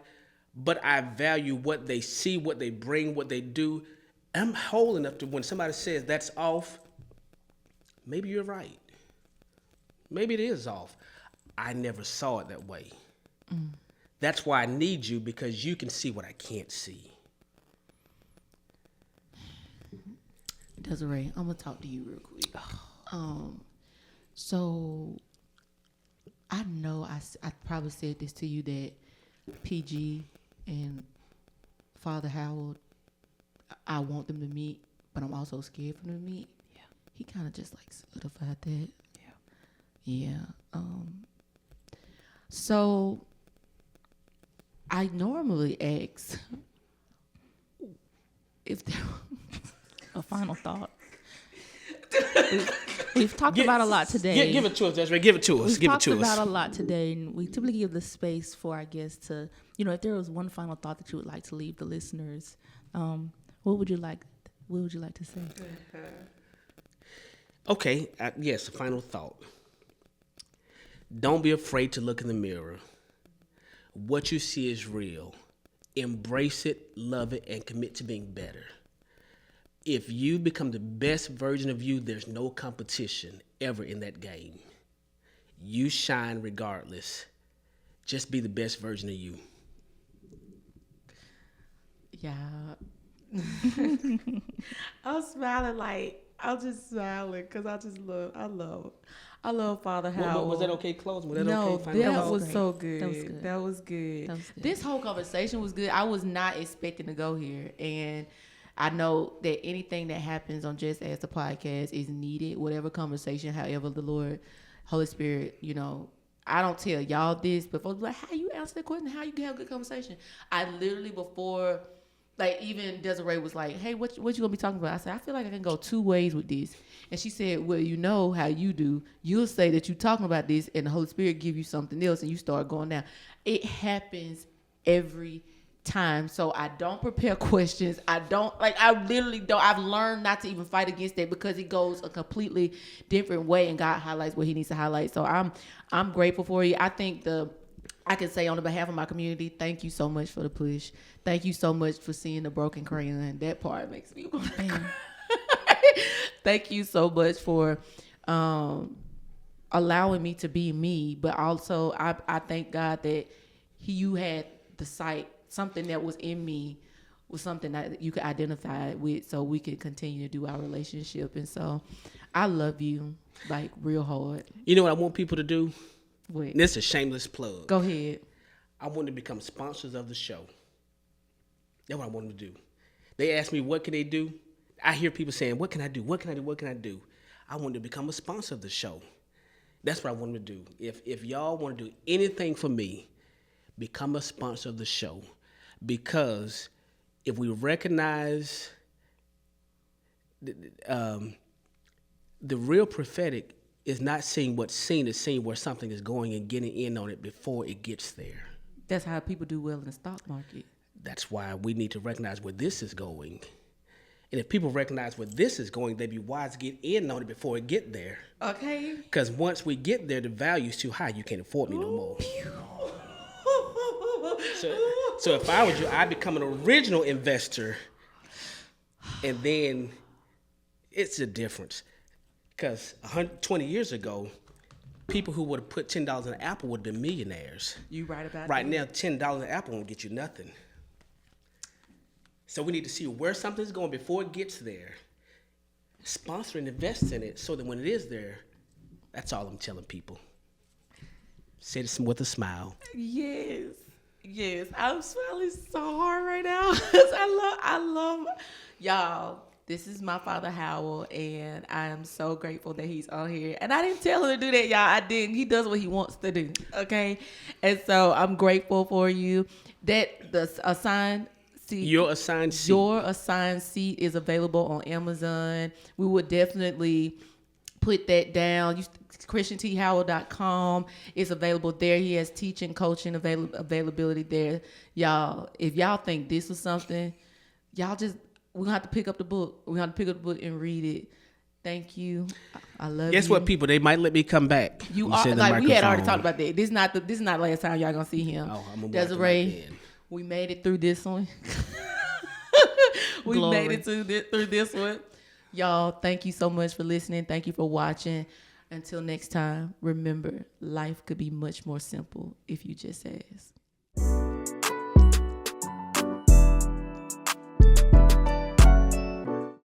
but I value what they see, what they bring, what they do. I'm whole enough to when somebody says that's off, maybe you're right. Maybe it is off. I never saw it that way. That's why I need you, because you can see what I can't see. Desiree, I'm gonna talk to you real quick. So I know I probably said this to you, that PG and Father Howell, I want them to meet, but I'm also scared for them to meet. Yeah. He kind of just like solidified that. Yeah. So I normally ask if there A final thought. We've talked about a lot today. Give it to us, Desiree. Give it to us. We've talked about a lot today, and we typically give the space for our guests to, if there was one final thought that you would like to leave the listeners, what would you like to say? Okay, yes, a final thought. Don't be afraid to look in the mirror. What you see is real. Embrace it, love it, and commit to being better. If you become the best version of you, there's no competition ever in that game. You shine regardless. Just be the best version of you. Yeah. I'm smiling I'm just smiling because I love Father Howell. Was that okay closing? Was that No, okay? Final that thought? was so That was good. good. That was good. That was good. This whole conversation was good. I was not expecting to go here, and I know that anything that happens on Just As the podcast is needed. Whatever conversation, however the Lord, Holy Spirit, I don't tell y'all this, but folks be like, how you answer that question? How you can have a good conversation? I literally before. Even Desiree was like, hey, what you gonna be talking about? I said, I feel like I can go two ways with this. And she said, well, you know how you do. You'll say that you're talking about this and the Holy Spirit give you something else and you start going down. It happens every time. So I don't prepare questions. I literally don't. I've learned not to even fight against that because it goes a completely different way and God highlights what he needs to highlight. So I'm grateful for you. I think I can say on behalf of my community, thank you so much for the push. Thank you so much for seeing the broken crayon. That part makes me want to cry. Thank you so much for allowing me to be me. But also, I thank God that you had the sight, something that was in me was something that you could identify with so we could continue to do our relationship. And so I love you real hard. You know what I want people to do? Wait. This is a shameless plug. Go ahead. I want to become sponsors of the show. That's what I want them to do. They ask me, what can they do? I hear people saying, what can I do? What can I do? What can I do? I want to become a sponsor of the show. That's what I want them to do. If y'all want to do anything for me, become a sponsor of the show. Because if we recognize the real prophetic is not seeing what's seen, it's seeing where something is going and getting in on it before it gets there. That's how people do well in the stock market. That's why we need to recognize where this is going. And if people recognize where this is going, they'd be wise to get in on it before it get there. Okay. Because once we get there, the value's too high. You can't afford me no more. So if I was you, I'd become an original investor. And then it's a difference. Because 120 years ago, people who would have put $10 in an apple would have been millionaires. You right about that? Right now, $10 in an apple won't get you nothing. So we need to see where something's going before it gets there. Sponsor and invest in it so that when it is there, that's all I'm telling people. Say this with a smile. Yes. I'm smiling so hard right now. I love y'all. This is my father, Howell, and I am so grateful that he's on here. And I didn't tell him to do that, y'all. I didn't. He does what he wants to do, okay? And so I'm grateful for you. That the assigned seat. Your assigned seat is available on Amazon. We would definitely put that down. ChristianTHowell.com is available there. He has teaching, coaching availability there. Y'all, if y'all think this was something, we're going to have to pick up the book. We're going to have to pick up the book and read it. Thank you. I love you. Guess what, people? They might let me come back. We had already talked about that. This is not the last time y'all going to see him. Oh, I'm going to Desiree, we made it through this one. We made it through this one. Y'all, thank you so much for listening. Thank you for watching. Until next time, remember, life could be much more simple if you just ask.